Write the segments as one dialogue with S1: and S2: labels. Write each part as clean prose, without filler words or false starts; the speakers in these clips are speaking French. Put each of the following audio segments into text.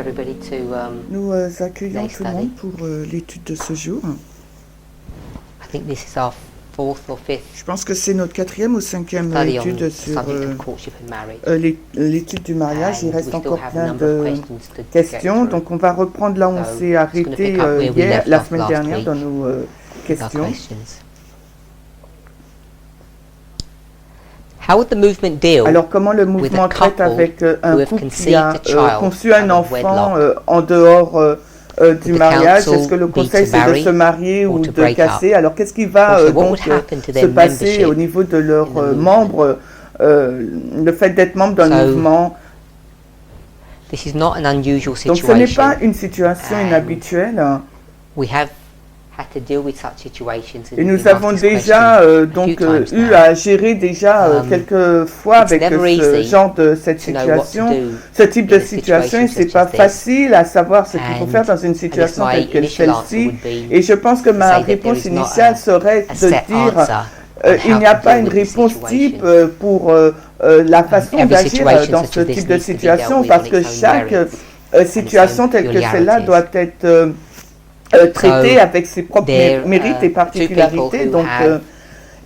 S1: everybody to
S2: Nous accueillons
S1: today's
S2: tout le
S1: study.
S2: monde pour l'étude de ce jour.
S1: I think this is our fourth or fifth
S2: Je pense que c'est notre 4e ou 5e
S1: study on
S2: étude
S1: the
S2: sur
S1: subject of courtship and marriage.
S2: l'étude du mariage. Il
S1: And
S2: reste
S1: we still
S2: encore
S1: have a
S2: plein
S1: number of
S2: de
S1: questions to get
S2: questions.
S1: through.
S2: Donc on va reprendre là où on
S1: So,
S2: s'est
S1: just gonna
S2: arrêté
S1: pick up where we
S2: hier,
S1: left
S2: la
S1: off
S2: semaine
S1: last
S2: dernière
S1: week
S2: dans nos
S1: with our
S2: questions.
S1: questions. How would the movement deal
S2: Alors comment le
S1: with
S2: mouvement
S1: a
S2: traite
S1: couple
S2: avec un
S1: who have
S2: couple qui
S1: conceived
S2: a
S1: a child
S2: conçu un
S1: out of
S2: enfant
S1: wedlock?
S2: en dehors du
S1: Would the
S2: mariage?
S1: council
S2: Est-ce que le
S1: be
S2: conseil
S1: to
S2: c'est de
S1: marry
S2: se marier
S1: or
S2: ou
S1: to
S2: de
S1: break
S2: casser?
S1: up?
S2: Alors qu'est-ce qui va
S1: Also, what
S2: donc
S1: would happen to
S2: se
S1: their
S2: passer
S1: membership
S2: au niveau de leurs
S1: in the movement?
S2: membres, le fait d'être membre d'un
S1: So,
S2: mouvement?
S1: This is not an unusual
S2: Donc ce n'est pas
S1: situation.
S2: une situation
S1: And
S2: inhabituelle.
S1: We have had to deal with such situations
S2: Et
S1: and
S2: nous
S1: been asked
S2: avons
S1: this
S2: déjà
S1: question a
S2: donc
S1: few times
S2: eu
S1: now.
S2: à gérer déjà quelques fois
S1: It's
S2: avec
S1: never
S2: ce
S1: easy
S2: genre de cette
S1: to know what to
S2: situation,
S1: do
S2: ce type
S1: in
S2: de
S1: a
S2: situation, et
S1: situation
S2: c'est
S1: such
S2: pas
S1: as this.
S2: facile à savoir ce qu'il faut
S1: And
S2: faire dans une
S1: I guess
S2: situation
S1: my
S2: telle que
S1: initial answer
S2: celle-ci.
S1: would be
S2: Et je pense que
S1: to
S2: ma
S1: say that there
S2: réponse
S1: is not
S2: initiale serait
S1: a
S2: de
S1: set
S2: dire
S1: answer on
S2: il
S1: how
S2: n'y a
S1: to
S2: pas
S1: deal
S2: une
S1: with this
S2: réponse
S1: situation.
S2: type pour la façon
S1: Every
S2: d'agir
S1: situation
S2: dans
S1: such
S2: ce
S1: as this
S2: type de
S1: needs to be dealt
S2: situation
S1: with
S2: parce
S1: on
S2: que
S1: its own
S2: chaque
S1: merits
S2: situation
S1: and its own
S2: telle que celle-là
S1: peculiarities.
S2: doit être traitée
S1: So,
S2: avec ses propres
S1: there
S2: mérites et
S1: two
S2: particularités.
S1: people who
S2: Donc
S1: have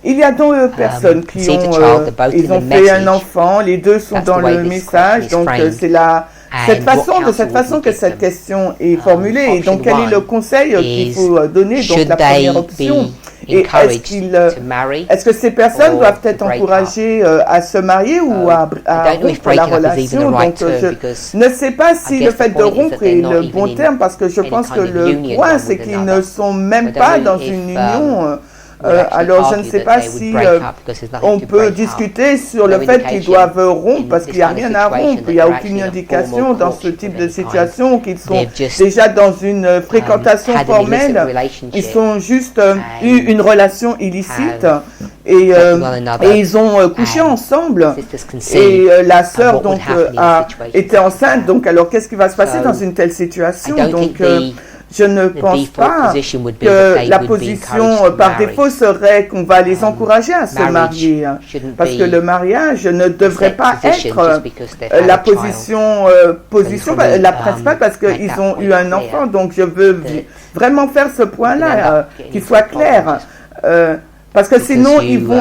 S2: il y a donc personnes qui
S1: conceived a
S2: ont,
S1: child, they're both
S2: ils
S1: in
S2: ont
S1: the
S2: fait un
S1: message.
S2: enfant, les deux sont
S1: That's
S2: dans
S1: the way
S2: le
S1: this
S2: message,
S1: question is
S2: donc
S1: framed.
S2: c'est la cette
S1: And
S2: façon,
S1: what
S2: de cette
S1: counsel
S2: façon
S1: would
S2: que
S1: we give
S2: cette
S1: them?
S2: question est formulée. Et donc quel
S1: Option
S2: est le
S1: one
S2: conseil qu'il
S1: is,
S2: faut donner? Donc
S1: should
S2: la
S1: they
S2: première option.
S1: be
S2: Et est-ce
S1: encouraged
S2: qu'il
S1: to marry
S2: est-ce que ces personnes
S1: or
S2: doivent
S1: to
S2: être
S1: break
S2: encouragées à se marier ou à
S1: I don't know if
S2: rompre la
S1: breaking up is even the
S2: relation?
S1: right
S2: Donc
S1: term because
S2: je ne sais pas si
S1: I
S2: le
S1: guess
S2: fait
S1: the
S2: de
S1: point is
S2: rompre
S1: that they're
S2: est
S1: not
S2: le
S1: even
S2: bon
S1: in
S2: terme parce que je
S1: any
S2: pense que
S1: kind of
S2: le
S1: union
S2: point
S1: one
S2: c'est
S1: with
S2: qu'ils
S1: another.
S2: ne sont même
S1: I don't
S2: pas
S1: know
S2: dans
S1: if,
S2: une union.
S1: would actually
S2: Alors je ne
S1: argue
S2: sais
S1: that
S2: pas
S1: they would
S2: si
S1: break up because there's nothing
S2: on
S1: to
S2: peut
S1: break up.
S2: discuter sur
S1: No
S2: le fait qu'ils
S1: indication
S2: doivent rompre
S1: in
S2: parce
S1: this
S2: qu'il n'y a
S1: kind of
S2: rien à
S1: situation
S2: rompre,
S1: that
S2: il n'y a
S1: they're
S2: aucune
S1: actually in a
S2: indication
S1: formal
S2: dans ce
S1: courtship
S2: type
S1: of
S2: de
S1: any kind.
S2: situation qu'ils sont
S1: They've just
S2: déjà dans une fréquentation
S1: had an illicit
S2: formelle,
S1: relationship
S2: ils sont juste
S1: and
S2: eu une relation illicite
S1: have
S2: et,
S1: slept with one another
S2: et ils ont couché
S1: and
S2: ensemble
S1: sisters
S2: et
S1: conceived.
S2: la sœur
S1: what would
S2: donc
S1: happen in
S2: a
S1: a situation
S2: été enceinte. Donc alors qu'est-ce qui va se passer
S1: So,
S2: dans une telle
S1: I
S2: situation?
S1: don't
S2: Donc
S1: think
S2: je ne
S1: the
S2: pense
S1: default
S2: pas
S1: position would be that
S2: que
S1: they
S2: la
S1: would be
S2: position
S1: encouraged to
S2: par
S1: marry.
S2: défaut serait qu'on va les encourager à se
S1: Marriage
S2: marier.
S1: shouldn't
S2: Parce que
S1: be
S2: le mariage ne devrait
S1: set
S2: pas
S1: position
S2: être
S1: just because they've had
S2: la
S1: a child.
S2: position
S1: for me,
S2: la principale parce
S1: make
S2: qu'ils
S1: that
S2: ont eu
S1: point
S2: un
S1: clear
S2: enfant. Donc je veux
S1: that
S2: vraiment faire ce
S1: you end
S2: point-là,
S1: up getting
S2: qu'il
S1: into
S2: soit
S1: problems
S2: clair. Parce que
S1: because
S2: sinon
S1: you,
S2: ils vont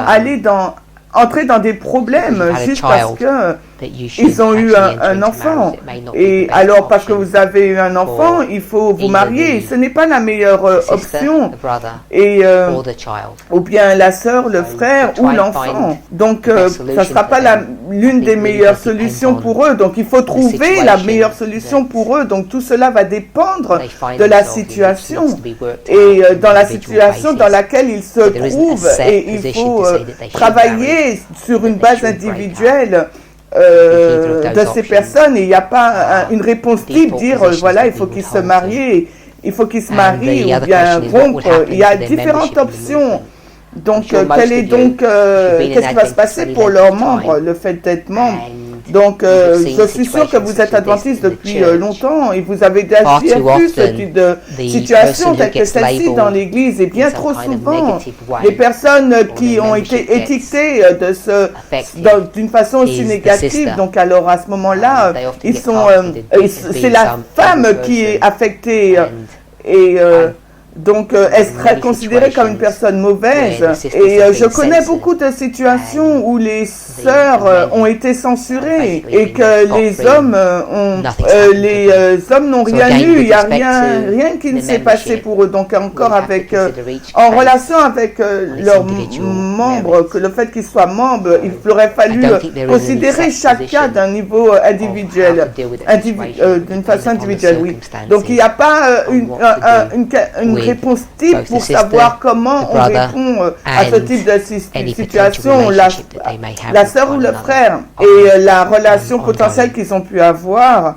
S2: entrer dans des problèmes
S1: because you've had a
S2: juste parce
S1: child
S2: que
S1: that you should
S2: ils ont eu
S1: actually enter
S2: un
S1: into
S2: enfant.
S1: marriage. It may not be
S2: Et
S1: the best
S2: alors, parce que
S1: option
S2: vous avez eu un enfant,
S1: for
S2: il faut vous
S1: either
S2: marier.
S1: the
S2: Ce n'est pas la meilleure
S1: sister,
S2: option.
S1: the brother,
S2: Et,
S1: or the child.
S2: ou bien la sœur, le
S1: So,
S2: frère
S1: to
S2: ou
S1: try and
S2: l'enfant.
S1: find
S2: Donc,
S1: the best
S2: ça ne
S1: solution
S2: sera
S1: for
S2: pas
S1: them,
S2: l'une
S1: I
S2: des
S1: think really
S2: meilleures
S1: does depend
S2: solutions
S1: on
S2: pour eux. Donc, il faut trouver la
S1: situation
S2: meilleure solution
S1: that
S2: pour eux. Donc, tout cela va dépendre
S1: they find
S2: de la
S1: themselves in, which
S2: situation.
S1: needs to be worked
S2: Et
S1: out on
S2: dans
S1: an
S2: la
S1: individual
S2: situation dans
S1: basis.
S2: laquelle ils se
S1: But there isn't a
S2: trouvent,
S1: set
S2: et il
S1: position
S2: faut
S1: to say that they should
S2: travailler sur une
S1: that they
S2: base
S1: should break
S2: individuelle
S1: either of
S2: de
S1: those
S2: ces
S1: options
S2: personnes. Et il n'y a pas une réponse type,
S1: default
S2: dire
S1: positions
S2: voilà,
S1: that
S2: il
S1: we
S2: faut
S1: would
S2: qu'ils se
S1: hold to.
S2: marient, il faut qu'ils se
S1: And
S2: marient
S1: the
S2: ou
S1: other
S2: bien
S1: question is what would
S2: rompre.
S1: happen
S2: Il y a
S1: to their
S2: différentes
S1: membership in the
S2: options.
S1: movement.
S2: Donc,
S1: I'm sure
S2: quel
S1: most
S2: est
S1: of you
S2: donc,
S1: have been in
S2: qu'est-ce qui va se
S1: Adventist
S2: passer
S1: study
S2: pour
S1: length
S2: leurs
S1: of
S2: membres,
S1: time.
S2: le fait d'être membre?
S1: And
S2: Donc,
S1: you've seen
S2: je suis sûr que vous
S1: situations
S2: êtes
S1: such as this
S2: adventiste
S1: in the
S2: depuis
S1: church.
S2: longtemps et vous avez déjà
S1: Far
S2: vu
S1: too
S2: ce
S1: often,
S2: type de
S1: the
S2: situation
S1: person who
S2: telle que
S1: gets
S2: celle-ci dans
S1: labelled
S2: l'Église. Et bien
S1: in some
S2: trop
S1: kind of
S2: souvent,
S1: negative way,
S2: les personnes
S1: or
S2: qui
S1: their
S2: ont été
S1: membership gets
S2: étiquetées
S1: affected
S2: d'une façon aussi
S1: is the
S2: négative.
S1: sister.
S2: Donc, alors à ce moment-là,
S1: They often
S2: ils
S1: get
S2: sont,
S1: targeted as
S2: c'est
S1: being
S2: la
S1: some
S2: femme
S1: evil
S2: qui est
S1: person.
S2: affectée
S1: And
S2: et donc, elle serait
S1: many
S2: considérée comme une
S1: situations
S2: personne mauvaise.
S1: where the sisters
S2: Et
S1: have
S2: je
S1: been
S2: connais
S1: censored
S2: beaucoup de situations
S1: and
S2: où les
S1: the
S2: sœurs
S1: men
S2: ont été censurées
S1: basically
S2: et
S1: been
S2: que
S1: scot
S2: les
S1: free.
S2: hommes
S1: Nothing's happened
S2: les
S1: to them.
S2: hommes n'ont
S1: So
S2: rien
S1: again,
S2: eu. Il
S1: with
S2: n'y a
S1: respect to
S2: rien qui ne
S1: the
S2: s'est passé
S1: membership,
S2: pour eux. Donc encore
S1: we have to
S2: avec
S1: consider each
S2: en
S1: case
S2: relation avec
S1: on its
S2: leurs
S1: individual
S2: membres,
S1: merits.
S2: que le fait qu'ils soient membres, il aurait fallu
S1: I don't think there is any
S2: considérer
S1: set
S2: chaque
S1: position
S2: cas d'un niveau
S1: of how
S2: individuel,
S1: to deal with that situation,
S2: d'une façon
S1: depending upon the
S2: individuelle, oui.
S1: circumstances
S2: Donc il n'y a pas
S1: on what to do
S2: une
S1: with
S2: réponse type
S1: both the
S2: pour
S1: sister,
S2: savoir comment
S1: the
S2: on
S1: brother,
S2: répond à ce
S1: and
S2: type de
S1: any
S2: situation,
S1: potential relationship that they may have
S2: la
S1: with
S2: sœur ou
S1: one
S2: le
S1: another.
S2: frère,
S1: On-
S2: et la relation
S1: ongoing.
S2: potentielle qu'ils ont pu avoir,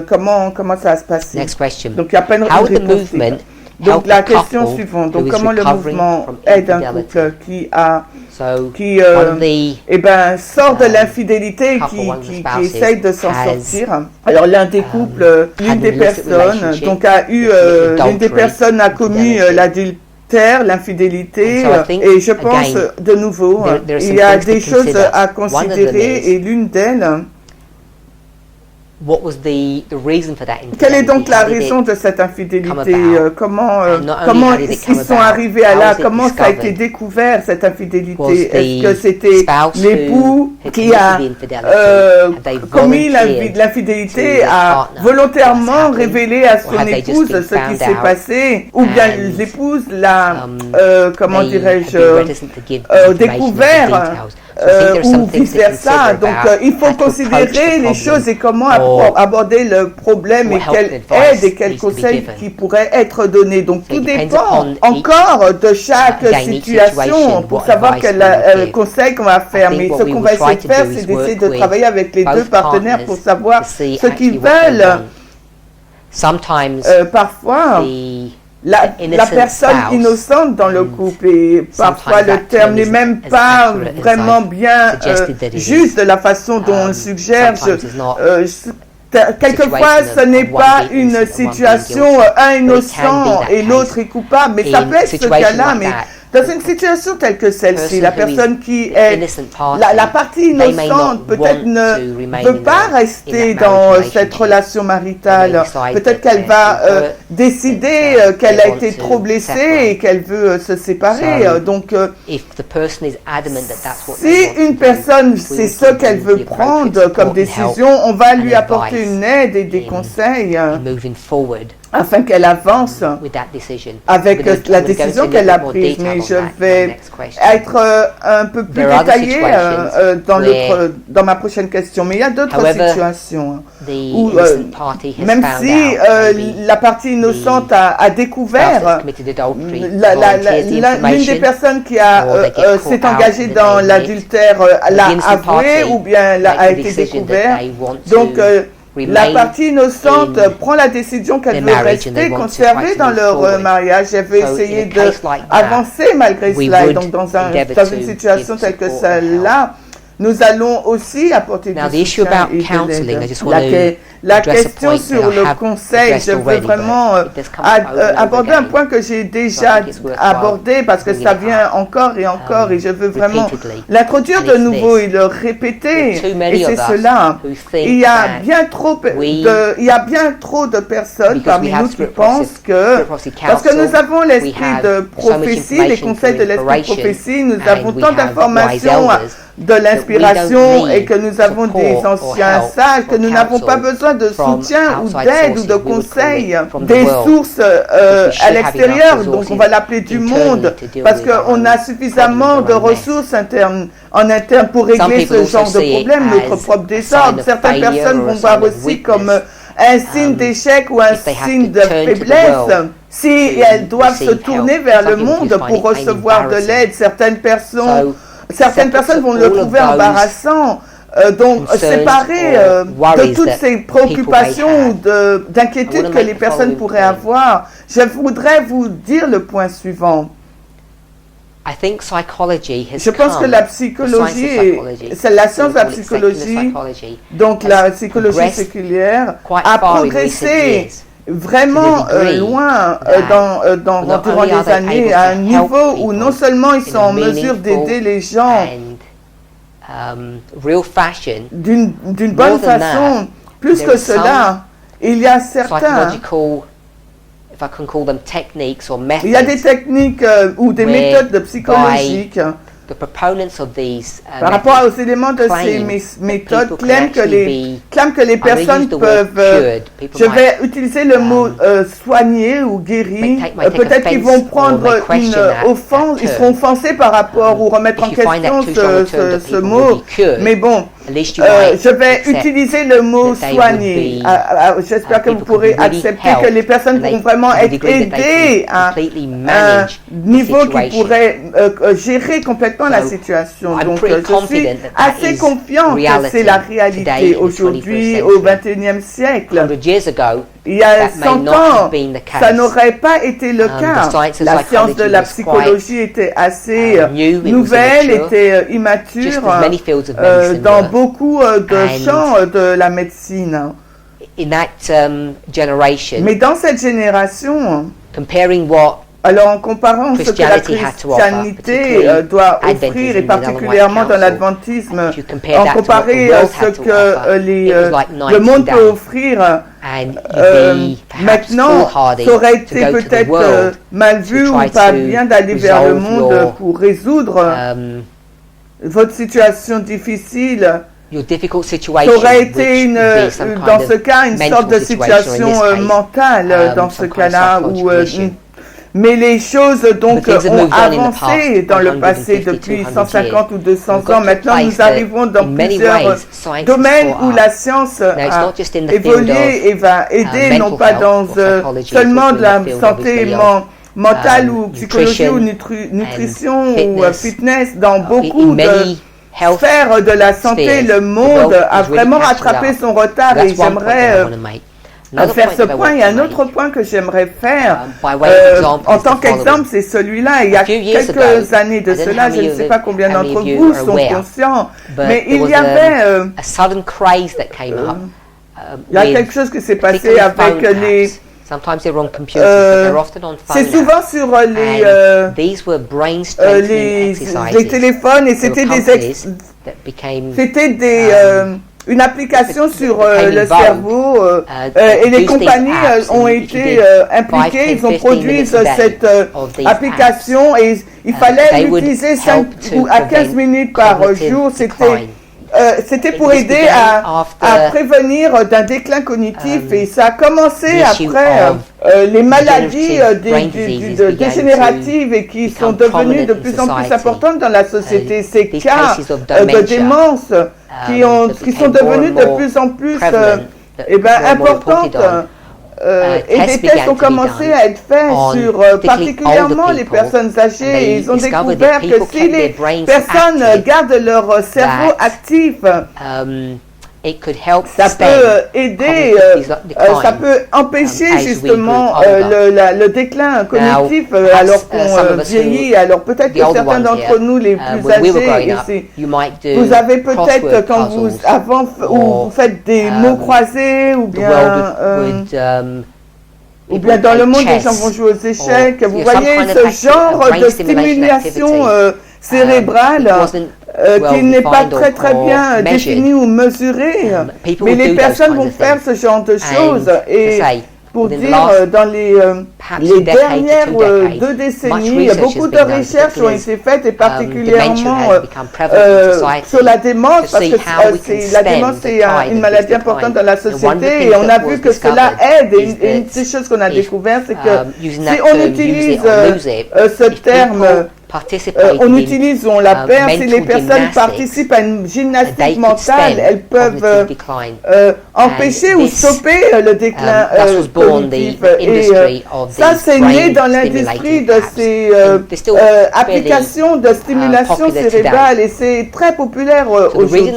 S2: comment ça va se passer.
S1: Next question.
S2: Donc il n'y a pas une
S1: How would the
S2: réponse type.
S1: movement
S2: Donc
S1: help
S2: la
S1: a
S2: question
S1: couple
S2: suivante,
S1: who
S2: donc
S1: is
S2: comment le
S1: recovering
S2: mouvement
S1: from
S2: aide un
S1: infidelity?
S2: couple
S1: So,
S2: qui
S1: one of the
S2: sort de l'infidélité,
S1: couple, one of the
S2: qui
S1: spouses
S2: essaye de s'en
S1: has,
S2: sortir. Alors l'un des couples, l'une
S1: had
S2: des
S1: an illicit
S2: personnes,
S1: relationship,
S2: donc a eu,
S1: adultery,
S2: l'une des personnes a commis
S1: infidelity.
S2: l'adultère, l'infidélité,
S1: And so I think,
S2: et je pense
S1: again,
S2: de nouveau,
S1: there are
S2: il
S1: some
S2: y a
S1: things to
S2: des choses
S1: consider.
S2: à
S1: One of them
S2: considérer,
S1: is
S2: et l'une d'elles,
S1: what was the reason for that infidelity?
S2: Quelle est donc la
S1: How did it
S2: raison de cette infidélité?
S1: come about?
S2: Comment
S1: And not only
S2: comment
S1: how did it
S2: ils
S1: come
S2: sont
S1: about,
S2: arrivés à
S1: how
S2: là?
S1: was it
S2: Comment ça a été
S1: discovered?
S2: découvert cette
S1: Was
S2: infidélité?
S1: the
S2: Est-ce que c'était
S1: spouse
S2: l'époux
S1: who had
S2: qui a
S1: committed the infidelity, had they
S2: commis
S1: volunteered
S2: l'infidélité,
S1: to the
S2: a
S1: partner
S2: volontairement
S1: what's happened,
S2: révélé à
S1: or
S2: son
S1: had they just
S2: épouse
S1: been
S2: ce qui
S1: found
S2: s'est
S1: out
S2: passé, ou bien
S1: and,
S2: l'épouse l'a, comment
S1: they
S2: dirais-je,
S1: had been reticent to give information of the
S2: découvert,
S1: details. So I think there are
S2: ou
S1: some things to
S2: vice-versa.
S1: consider
S2: Donc
S1: about
S2: il faut
S1: how to
S2: considérer
S1: approach the
S2: les
S1: problem
S2: choses et comment
S1: or
S2: aborder le problème
S1: what
S2: et
S1: help
S2: quelle
S1: and advice
S2: aide et quels
S1: needs to be
S2: conseils
S1: given.
S2: qui pourraient être donnés. Donc
S1: So
S2: tout
S1: it depends
S2: dépend
S1: upon
S2: encore de chaque
S1: again, each
S2: situation
S1: situation,
S2: pour
S1: what
S2: savoir
S1: advice
S2: quel
S1: we would give.
S2: conseil qu'on va faire.
S1: think
S2: Mais
S1: what
S2: ce
S1: we
S2: qu'on
S1: will
S2: va
S1: try
S2: essayer de
S1: to
S2: faire,
S1: do
S2: c'est
S1: is
S2: d'essayer
S1: work
S2: de
S1: with
S2: travailler avec les deux
S1: both
S2: partenaires
S1: partners
S2: pour savoir
S1: to see
S2: ce qu'ils
S1: actually what they
S2: veulent.
S1: want. Sometimes
S2: Parfois,
S1: the
S2: la
S1: innocent
S2: personne
S1: spouse,
S2: innocente dans le couple, et parfois
S1: sometimes
S2: le
S1: that
S2: terme
S1: term
S2: n'est
S1: isn't
S2: même
S1: as
S2: pas
S1: accurate as
S2: vraiment
S1: I've
S2: bien
S1: suggested that it is.
S2: juste de la façon dont on le suggère.
S1: sometimes it's not
S2: Quelquefois,
S1: situation
S2: ce n'est
S1: of
S2: pas
S1: one being
S2: une
S1: innocent and one
S2: situation,
S1: being guilty,
S2: un
S1: but it can
S2: innocent
S1: be that
S2: et l'autre
S1: case.
S2: est coupable, mais ça
S1: In
S2: peut être ce
S1: situation
S2: cas-là,
S1: like
S2: mais
S1: that,
S2: dans une situation telle que celle-ci,
S1: person
S2: la
S1: who is
S2: personne qui
S1: the
S2: est
S1: innocent party,
S2: la partie
S1: they may
S2: innocente
S1: not
S2: peut-être
S1: want
S2: ne
S1: to remain
S2: veut
S1: in
S2: pas
S1: that
S2: rester
S1: marriage
S2: dans cette
S1: relationship.
S2: relation maritale.
S1: They may decide
S2: Peut-être
S1: that
S2: qu'elle va
S1: they're hurt,
S2: décider
S1: that,
S2: qu'elle
S1: they
S2: a
S1: want
S2: été
S1: to
S2: trop blessée
S1: separate.
S2: et qu'elle veut se séparer.
S1: So,
S2: Donc,
S1: if the person is adamant that that's what
S2: si
S1: they want
S2: une
S1: to do,
S2: personne,
S1: we
S2: c'est
S1: will
S2: ce
S1: give
S2: qu'elle
S1: them
S2: veut
S1: the appropriate
S2: prendre
S1: support
S2: comme
S1: and help
S2: décision, on va lui
S1: and
S2: apporter
S1: advice
S2: une aide et des
S1: in-
S2: conseils
S1: in moving forward
S2: afin qu'elle avance
S1: with that decision.
S2: avec
S1: I'm gonna-
S2: la
S1: I'm gonna go
S2: décision
S1: into a
S2: qu'elle a
S1: little more
S2: prise.
S1: detail
S2: Mais
S1: on
S2: je
S1: that in my
S2: vais
S1: next question.
S2: être un peu plus
S1: There are other
S2: détaillé
S1: situations
S2: dans ma prochaine question. Mais il y a d'autres
S1: However,
S2: situations
S1: The
S2: où,
S1: innocent party has
S2: même
S1: found
S2: si
S1: out, maybe
S2: la partie innocente a
S1: spouse
S2: découvert,
S1: that's committed adultery
S2: l'une
S1: volunteers the
S2: des
S1: information,
S2: personnes qui
S1: or they get caught
S2: s'est
S1: out
S2: engagée
S1: that
S2: dans
S1: they
S2: l'adultère l'a
S1: the innocent
S2: avoué
S1: party
S2: ou bien a
S1: make the
S2: été
S1: decision that
S2: découvert.
S1: they want
S2: Donc,
S1: to
S2: la
S1: remain
S2: partie innocente
S1: in
S2: prend la décision qu'elle
S1: their
S2: veut
S1: marriage and they
S2: rester
S1: want to
S2: conservée
S1: try to
S2: dans
S1: move
S2: leur
S1: forward.
S2: mariage. Elle veut
S1: So,
S2: essayer
S1: in a case like that,
S2: d'avancer malgré
S1: we
S2: cela. Et
S1: would
S2: donc, dans
S1: endeavour
S2: une
S1: to
S2: situation
S1: give
S2: telle que
S1: support and
S2: celle-là, nous allons aussi apporter
S1: Now,
S2: du
S1: the issue
S2: soutien
S1: about
S2: et de
S1: counselling,
S2: l'aide.
S1: I just want to
S2: La
S1: address a
S2: question
S1: point
S2: sur
S1: that I
S2: le
S1: have
S2: conseil,
S1: addressed
S2: je veux
S1: already, but
S2: vraiment
S1: it does come up over and over
S2: aborder un
S1: again.
S2: point que j'ai
S1: So I
S2: déjà
S1: think it's worthwhile
S2: abordé parce que
S1: bringing
S2: ça
S1: it
S2: vient
S1: up,
S2: encore et encore et je veux vraiment
S1: repeatedly.
S2: l'introduire
S1: And
S2: de
S1: it's
S2: nouveau
S1: this.
S2: et le répéter.
S1: There are too many
S2: Et c'est
S1: of us
S2: cela.
S1: who think
S2: Il y a
S1: that
S2: bien trop il y a bien trop de personnes
S1: because
S2: parmi
S1: we have
S2: nous qui
S1: Spirit
S2: pensent que
S1: Spirit Prophecy
S2: parce que nous
S1: Council,
S2: avons l'esprit
S1: we have
S2: de
S1: so much
S2: prophétie, les
S1: information
S2: conseils de
S1: through
S2: l'esprit de
S1: inspiration,
S2: prophétie, nous
S1: and
S2: avons
S1: we
S2: tant
S1: have
S2: d'informations
S1: wise elders
S2: de l'inspiration
S1: need
S2: et que nous avons des
S1: support or
S2: anciens
S1: help
S2: sages, que
S1: or
S2: nous n'avons pas
S1: counsel
S2: besoin de
S1: from
S2: soutien ou
S1: outside
S2: d'aide ou
S1: sources,
S2: de
S1: we would call
S2: conseils,
S1: it, from the
S2: des
S1: world.
S2: sources
S1: we should
S2: à
S1: have
S2: l'extérieur,
S1: enough
S2: donc on va l'appeler du
S1: resources
S2: monde,
S1: internally to deal
S2: parce
S1: with our
S2: qu'on a
S1: own
S2: suffisamment
S1: problems,
S2: de
S1: our own mess.
S2: ressources internes, en interne pour
S1: Some
S2: régler
S1: people
S2: ce
S1: also
S2: genre de
S1: see it
S2: problème, notre
S1: as
S2: propre
S1: a
S2: désordre.
S1: sign of
S2: Certaines
S1: failure
S2: personnes
S1: or
S2: vont
S1: a
S2: voir
S1: sign of
S2: aussi comme
S1: weakness,
S2: un signe d'échec ou un
S1: if they have
S2: signe
S1: to
S2: de
S1: turn to the
S2: faiblesse.
S1: world
S2: Si
S1: to
S2: elles doivent se
S1: receive
S2: tourner
S1: help.
S2: vers
S1: Some
S2: le
S1: people
S2: monde
S1: just find
S2: pour
S1: it
S2: recevoir de
S1: embarrassing.
S2: l'aide, certaines personnes
S1: So,
S2: personnes vont le
S1: all of
S2: trouver
S1: those
S2: embarrassant. Donc,
S1: concerns
S2: séparé
S1: or
S2: de
S1: worries
S2: toutes
S1: that
S2: ces
S1: people
S2: préoccupations
S1: may
S2: ou d'inquiétudes
S1: I wanna
S2: que
S1: make
S2: les
S1: the
S2: personnes
S1: following
S2: pourraient
S1: point.
S2: avoir, je voudrais vous dire le point suivant.
S1: I think psychology has
S2: Je pense que
S1: come,
S2: la
S1: the science
S2: psychologie,
S1: of psychology,
S2: c'est la science de la
S1: we call it secular
S2: psychologie,
S1: psychology,
S2: donc
S1: has
S2: la psychologie
S1: progressed
S2: séculière,
S1: quite
S2: a
S1: far in recent
S2: progressé
S1: years.
S2: vraiment
S1: to the degree
S2: loin
S1: that not
S2: durant
S1: only are
S2: les
S1: they
S2: années
S1: able
S2: à un
S1: to
S2: niveau
S1: help
S2: où non
S1: people
S2: seulement ils
S1: in
S2: sont
S1: a
S2: en mesure
S1: meaningful
S2: d'aider les gens
S1: and real fashion,
S2: d'une
S1: more
S2: bonne
S1: than
S2: façon, plus
S1: there
S2: que
S1: is some
S2: cela, il y a certains,
S1: psychological, if I can call them techniques or
S2: il y a des
S1: methods,
S2: techniques ou des
S1: where
S2: méthodes psychologiques
S1: the proponents of these
S2: par rapport
S1: methods
S2: aux éléments de ces
S1: claim
S2: méthodes,
S1: people can
S2: clament que
S1: actually
S2: les
S1: I'm gonna
S2: personnes
S1: use the word
S2: peuvent,
S1: cured. People
S2: je
S1: might,
S2: vais utiliser le mot soigner ou guérir,
S1: might take
S2: peut-être qu'ils vont
S1: offense or
S2: prendre
S1: may
S2: une
S1: question that
S2: offense, ils
S1: term.
S2: seront offensés par rapport ou remettre en
S1: If you find that
S2: question
S1: too strong a term that
S2: ce
S1: people will
S2: mot,
S1: be cured,
S2: mais bon,
S1: at least you might
S2: je vais
S1: accept
S2: utiliser le mot
S1: that they
S2: soigner.
S1: would be,
S2: J'espère que vous
S1: people
S2: pourrez
S1: could really
S2: accepter
S1: help,
S2: que les personnes
S1: and they-
S2: pourront vraiment
S1: to the
S2: être
S1: degree that they
S2: aidées
S1: can
S2: à
S1: completely
S2: un
S1: manage the
S2: niveau qui
S1: situation.
S2: pourrait gérer complètement la
S1: So,
S2: situation.
S1: I'm
S2: Donc,
S1: pretty
S2: je suis
S1: confident that that
S2: assez
S1: is
S2: confiant que
S1: reality
S2: c'est la
S1: today
S2: réalité
S1: in the
S2: aujourd'hui
S1: 21st
S2: au
S1: century.
S2: XXIe siècle.
S1: 100 years ago,
S2: Il y a
S1: that may
S2: 100
S1: not
S2: ans,
S1: have been the case.
S2: ça n'aurait pas été le
S1: The
S2: cas.
S1: science of
S2: La science de la
S1: psychology was
S2: psychologie était assez
S1: new, it was
S2: nouvelle,
S1: immature,
S2: était
S1: just
S2: immature
S1: as many fields of medicine
S2: dans
S1: were.
S2: beaucoup de
S1: And
S2: champs de la médecine.
S1: In that generation,
S2: Mais dans cette génération,
S1: comparing what
S2: Alors, en comparant ce que la
S1: Christianity had to offer,
S2: Christianité
S1: particularly
S2: doit
S1: Adventism
S2: offrir, et
S1: with Ellen White
S2: particulièrement dans
S1: Council,
S2: l'adventisme,
S1: if you compare
S2: en
S1: that to what the
S2: comparé à
S1: world
S2: ce
S1: had to
S2: que
S1: offer, it was like
S2: le
S1: night
S2: monde
S1: and
S2: peut
S1: day.
S2: offrir,
S1: And you'd be perhaps
S2: maintenant,
S1: foolhardy
S2: ça aurait
S1: to
S2: été
S1: go to the
S2: peut-être
S1: world
S2: mal vu
S1: to
S2: ou
S1: try
S2: pas
S1: to
S2: bien d'aller vers le
S1: resolve
S2: monde
S1: your,
S2: pour résoudre votre situation difficile.
S1: your difficult
S2: Ça
S1: situation,
S2: aurait
S1: which
S2: été
S1: would be some
S2: dans
S1: kind
S2: ce
S1: of
S2: cas une
S1: mental
S2: sorte de
S1: situation,
S2: situation
S1: in this case,
S2: mentale dans ce
S1: some kind of
S2: cas-là.
S1: psychological issue.
S2: Mais les choses donc
S1: But things have
S2: ont
S1: moved on in the
S2: avancé
S1: past
S2: dans le
S1: 150,
S2: passé depuis
S1: 200
S2: 150 ou 200
S1: We've got
S2: ans.
S1: to a
S2: Maintenant,
S1: place
S2: nous
S1: that
S2: arrivons dans
S1: in many
S2: plusieurs
S1: ways, science has
S2: domaines
S1: caught
S2: où
S1: up.
S2: la science
S1: Now, it's
S2: a
S1: not just in the field
S2: évolué
S1: of
S2: et va aider, non
S1: mental
S2: pas
S1: health
S2: dans
S1: or psychology, it's
S2: seulement
S1: also
S2: de
S1: in
S2: la
S1: the field,
S2: santé
S1: obviously, of
S2: mentale ou psychologie ou
S1: nutrition
S2: nutrition
S1: and
S2: ou fitness. Dans
S1: in
S2: beaucoup de
S1: many health
S2: sphères de la santé,
S1: spheres,
S2: le
S1: the
S2: monde
S1: world
S2: a
S1: is really
S2: vraiment
S1: catching
S2: rattrapé
S1: up.
S2: son retard et
S1: That's one point that I
S2: j'aimerais
S1: want to make. Another
S2: faire
S1: point
S2: ce
S1: that I
S2: point.
S1: want
S2: Et un
S1: to
S2: autre
S1: make,
S2: point que j'aimerais faire
S1: by way of example,
S2: en
S1: is
S2: tant
S1: the following.
S2: qu'exemple, c'est celui-là. Il y
S1: A
S2: a
S1: few years
S2: quelques
S1: ago,
S2: années de
S1: I don't know
S2: cela,
S1: how
S2: je ne
S1: many
S2: sais
S1: of
S2: pas combien
S1: how many
S2: d'entre
S1: of you
S2: vous
S1: are
S2: sont
S1: aware,
S2: conscients,
S1: but
S2: mais
S1: there
S2: il
S1: was
S2: y avait
S1: a sudden craze that came up.
S2: il y a
S1: with
S2: quelque chose qui s'est passé
S1: particularly
S2: avec
S1: phone
S2: les...
S1: apps. Sometimes they're on computers, but they're often on phone
S2: C'est souvent
S1: apps.
S2: sur
S1: And these were brain strengthening
S2: les
S1: exercises.
S2: téléphones et
S1: There were
S2: c'était
S1: companies that became
S2: une application sur
S1: became
S2: le
S1: involved,
S2: cerveau et les
S1: use these
S2: compagnies
S1: apps,
S2: ont
S1: and if you
S2: été
S1: did 5,
S2: impliquées,
S1: 10,
S2: ils ont
S1: 15
S2: produit
S1: minutes a day
S2: cette
S1: of these
S2: application et il fallait
S1: they would
S2: l'utiliser 5
S1: help to
S2: ou à 15
S1: prevent
S2: minutes par
S1: cognitive
S2: jour.
S1: decline.
S2: C'était
S1: It
S2: pour
S1: was
S2: aider
S1: began
S2: à
S1: after,
S2: prévenir d'un déclin cognitif et ça a commencé
S1: the issue
S2: après
S1: of
S2: les maladies
S1: degenerative brain diseases began
S2: dégénératives et qui sont
S1: become
S2: devenues de
S1: prominent in
S2: plus en plus
S1: society.
S2: importantes dans la société. Ces
S1: These
S2: cas
S1: cases of
S2: de
S1: dementia,
S2: démence qui sont
S1: became more
S2: devenus
S1: and
S2: de
S1: more
S2: plus en plus
S1: prevalent,
S2: importantes. Et des tests ont commencé à être faits sur particulièrement les personnes âgées et ils ont découvert que si les personnes gardent leur cerveau actif,
S1: it could help
S2: ça
S1: sustain
S2: peut aider,
S1: cognitive
S2: ça
S1: decline.
S2: peut empêcher
S1: as we
S2: justement
S1: grew older.
S2: le déclin cognitif
S1: perhaps,
S2: alors
S1: some
S2: qu'on
S1: of us
S2: vieillit. Alors peut-être
S1: the
S2: que
S1: older
S2: certains
S1: ones
S2: d'entre
S1: here,
S2: nous les plus
S1: when we were growing
S2: âgés,
S1: up,
S2: ici,
S1: you might do
S2: vous avez peut-être
S1: crossword
S2: quand vous
S1: puzzles,
S2: ou vous faites des mots croisés ou
S1: the
S2: bien
S1: world would,
S2: ou bien dans le monde, les gens vont jouer aux échecs. Vous voyez ce genre de stimulation cérébrale qui n'est pas très bien définie ou mesurée. Mais les personnes vont faire ce genre de choses. Et pour dire, dans les dernières 2 décennies, beaucoup de recherches ont été faites, et particulièrement sur la démence, parce que la démence est une maladie importante dans la société, et on a vu que cela aide. Et une des choses qu'on a découvert, c'est que si on utilise ce terme, on la perd. Si les personnes participent à une gymnastique mentale, elles peuvent empêcher ou stopper le déclin cognitif. Et ça, c'est né dans l'industrie de ces applications de stimulation cérébrale et c'est très populaire aujourd'hui.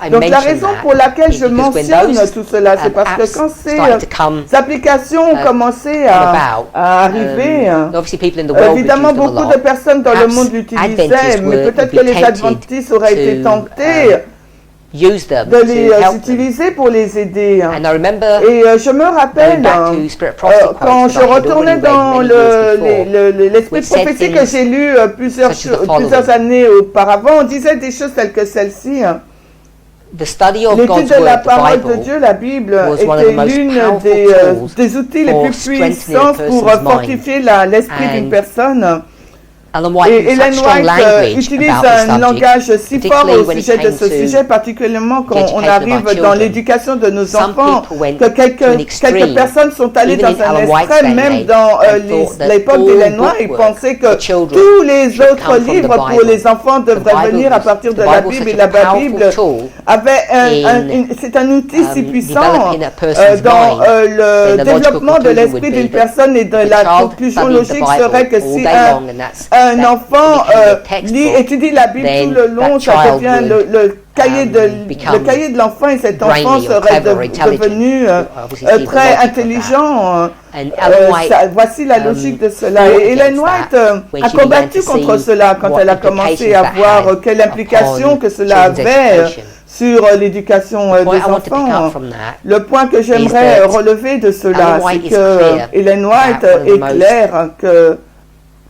S2: Donc la raison pour laquelle je mentionne tout cela, c'est parce que quand ces applications ont commencé à arriver, évidemment beaucoup de personnes dans le monde l'utilisaient, mais peut-être que les adventistes auraient été tentés de les utiliser pour les aider. Et je me rappelle quand je retournais dans l'esprit prophétique que j'ai lu plusieurs années auparavant, on disait des choses telles que celle-ci. L'étude de la parole de Dieu, la Bible, était l'une des outils les plus puissants pour fortifier l'esprit d'une personne. Et Ellen White utilise un langage si fort au sujet de ce sujet, particulièrement quand on arrive dans l'éducation de nos enfants, que quelques personnes sont allées dans un extrême, même dans l'époque d'Ellen White, ils pensaient que tous les autres livres pour les enfants devraient venir à partir de la Bible, et la Bible c'est un outil si puissant dans le développement de l'esprit d'une personne, et de la conclusion logique serait que si un enfant étudie la Bible tout le long, ça devient le cahier de l'enfant, et cet enfant serait devenu très intelligent. Voici la logique de cela. Et Ellen White a combattu contre cela quand elle a commencé à voir quelle implication que cela avait sur l'éducation des enfants. Le point que j'aimerais relever de cela, c'est que Ellen White est claire que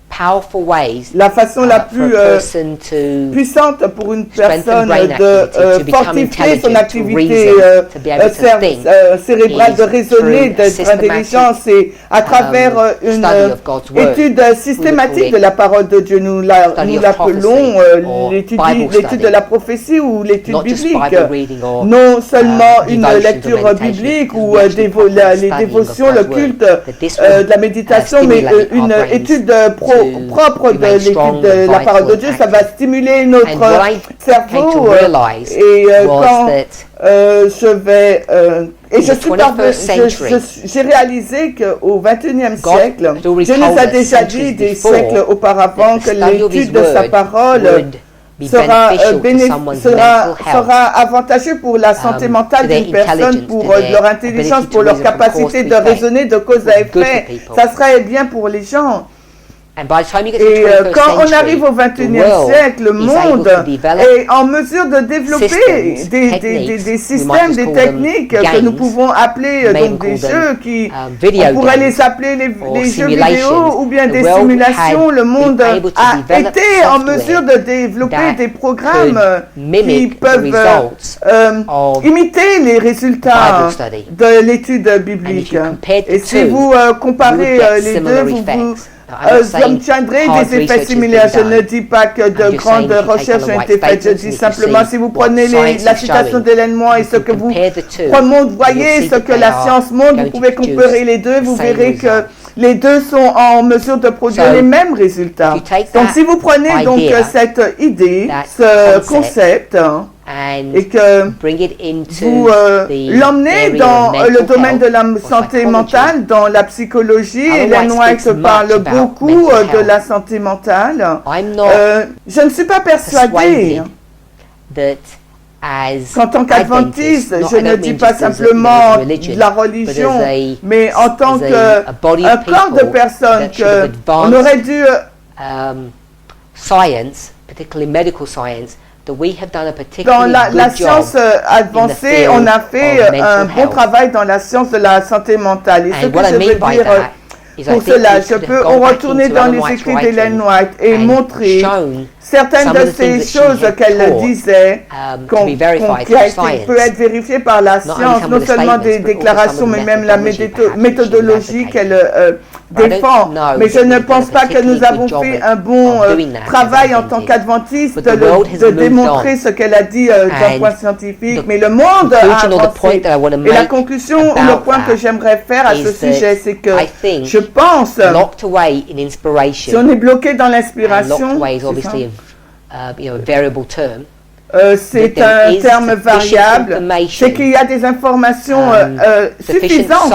S1: powerful ways
S2: la façon la
S1: for
S2: plus
S1: a person to
S2: puissante pour une
S1: strengthen
S2: personne
S1: brain activity, to
S2: de
S1: become
S2: fortifier son
S1: intelligent, to
S2: activité
S1: reason, to be able to think,
S2: cérébrale, de
S1: is
S2: raisonner,
S1: through a
S2: d'être intelligent, c'est à travers une
S1: study of God's word.
S2: étude systématique de la parole de Dieu. Nous l'appelons l'étude de la prophétie ou l'étude
S1: Not just
S2: biblique.
S1: Bible reading or
S2: Non seulement une
S1: devotions or
S2: lecture
S1: meditation,
S2: biblique
S1: it's
S2: ou
S1: actually proper
S2: les
S1: studying
S2: dévotions,
S1: of
S2: le
S1: God's word.
S2: culte
S1: That this will,
S2: de la méditation, mais
S1: stimulate our
S2: une
S1: brains
S2: étude
S1: to
S2: propre de
S1: remain
S2: l'étude
S1: strong,
S2: de la parole de
S1: vital
S2: Dieu.
S1: and
S2: Ça va
S1: active.
S2: stimuler
S1: And
S2: notre
S1: what I came to
S2: cerveau.
S1: realize
S2: Et
S1: was
S2: quand
S1: that
S2: je vais et je
S1: in the
S2: suis
S1: 21st century,
S2: j'ai réalisé qu'au 21e
S1: God
S2: siècle,
S1: had already
S2: Dieu nous
S1: told
S2: a
S1: us
S2: déjà
S1: centuries
S2: dit des
S1: before
S2: siècles auparavant
S1: that
S2: que
S1: the study of His
S2: l'étude de sa
S1: word
S2: parole
S1: would be
S2: sera,
S1: beneficial to someone's mental health,
S2: sera avantageux pour la santé mentale
S1: to their
S2: d'une personne,
S1: intelligence,
S2: pour
S1: to their
S2: leur intelligence,
S1: ability
S2: pour
S1: to
S2: leur
S1: reason from
S2: capacité
S1: cause
S2: de
S1: to effect.
S2: raisonner de cause à
S1: It's good
S2: effet.
S1: for people.
S2: Ça serait bien pour les gens.
S1: And by the time you get to
S2: Et
S1: the 21st
S2: quand on
S1: century,
S2: arrive au
S1: the
S2: 21e
S1: world
S2: siècle, le
S1: is able
S2: monde
S1: to develop
S2: est en mesure de développer
S1: systems,
S2: des
S1: techniques,
S2: systèmes, des techniques que nous pouvons appeler donc des jeux qui, on pourrait les appeler les jeux vidéo ou bien des simulations. Le monde a été en mesure de développer des programmes qui peuvent imiter les résultats de l'étude biblique. Et si vous comparez les deux, vous obtiendrez des effets similaires. Je ne dis pas que de grandes recherches ont été faites. Je dis simplement, si vous prenez la citation d'Hélène Moore et ce que vous voyez ce que la science montre, vous pouvez comparer les deux, vous verrez que les deux sont en mesure de produire les mêmes résultats. Donc, si vous prenez donc cette idée, ce concept, et que vous l'emmenez dans le domaine de la santé mentale, dans la psychologie. Hélène White parle beaucoup de la santé mentale. Je ne suis pas persuadée qu'en tant qu'adventiste, je ne dis pas simplement de la religion, mais en tant qu'un corps de personnes, qu'on aurait dû
S1: science, particularly medical science, that we have done a
S2: dans
S1: particularly
S2: la
S1: good
S2: science
S1: job
S2: avancée, on a fait un bon travail dans la science de la santé mentale. Et ce que je veux dire pour cela, je peux retourner dans les écrits d'Hélène White et montrer certaines de ces choses qu'elle disait qui peut être vérifiées par la science, non seulement des déclarations, mais même la méthodologie qu'elle défend. Mais je ne pense pas que nous avons fait un bon travail en tant qu'adventistes de démontrer ce qu'elle a dit d'un point scientifique. Mais le monde a avancé. Et la conclusion, ou le point que j'aimerais faire à ce sujet, c'est que je pense, si on est bloqué dans l'inspiration, c'est un terme variable, c'est qu'il y a des informations suffisantes,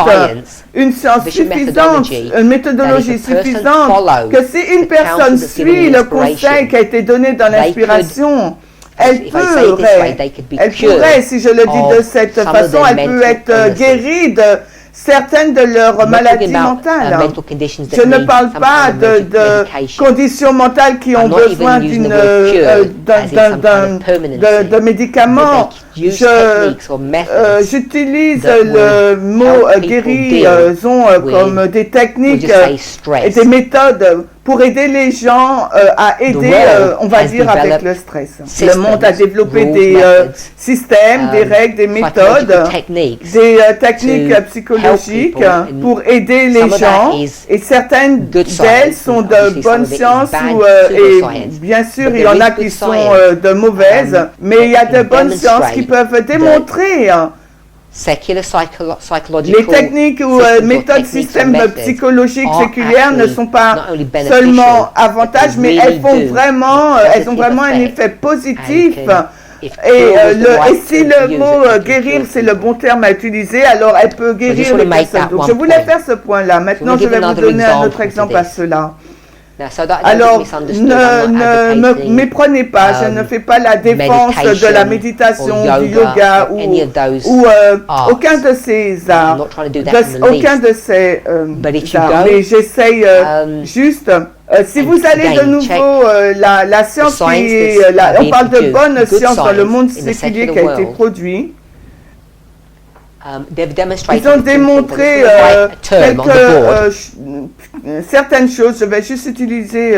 S2: une science suffisante, une méthodologie suffisante, que si une personne suit le conseil qui a été donné dans l'inspiration, elle pourrait, si je le dis de cette façon, elle peut être guérie de certaines de leurs maladies mentales. Je ne parle pas de conditions mentales qui ont besoin de médicaments. J'utilise le mot guérison comme des techniques et des méthodes pour aider les gens à aider, on va dire, avec le stress. Le monde a développé des systèmes, des règles, des méthodes, des techniques psychologiques pour aider les gens. Et certaines d'elles sont de bonne science et bien sûr, il y en a qui sont de mauvaises, mais il y a de bonnes sciences qui peuvent démontrer les techniques ou méthodes, systèmes psychologiques séculaires ne sont pas seulement avantages, mais elles ont vraiment un effet positif. Et si le mot guérir, c'est le bon terme à utiliser, alors elle peut guérir les personnes. Donc je voulais faire ce point-là. Maintenant, je vais vous donner un autre exemple à cela. Alors, ne me méprenez pas, je ne fais pas la défense de la méditation, du yoga ou aucun de ces arts, aucun de ces arts, mais j'essaye juste, si vous allez de nouveau, la science qui est, on parle de bonne science dans le monde séculier qui a été produit, Ils ont démontré certaines choses. Je vais juste utiliser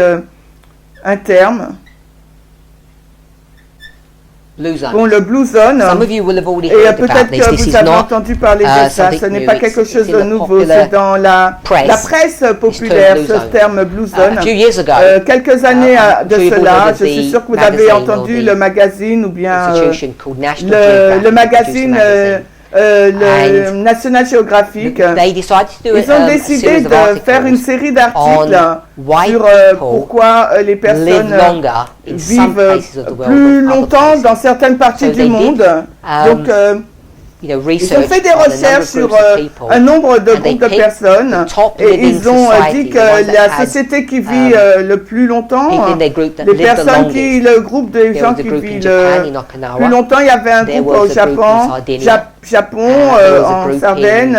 S2: un terme. Bon, le Blue Zone, et peut-être que vous avez entendu parler de ça, ce n'est pas quelque chose de nouveau, c'est dans la presse populaire, ce terme Blue Zone. Quelques années de cela, je suis sûr que vous avez entendu le magazine ou bien le magazine le National Geographic. Ils ont décidé de faire une série d'articles sur pourquoi les personnes vivent plus longtemps dans certaines parties du monde. Donc, ils ont fait des recherches sur un nombre de groupes de personnes et ils ont dit que la société qui vit le plus longtemps, le groupe de gens qui vivent le plus longtemps, il y avait un groupe au Japon, en Sardaigne,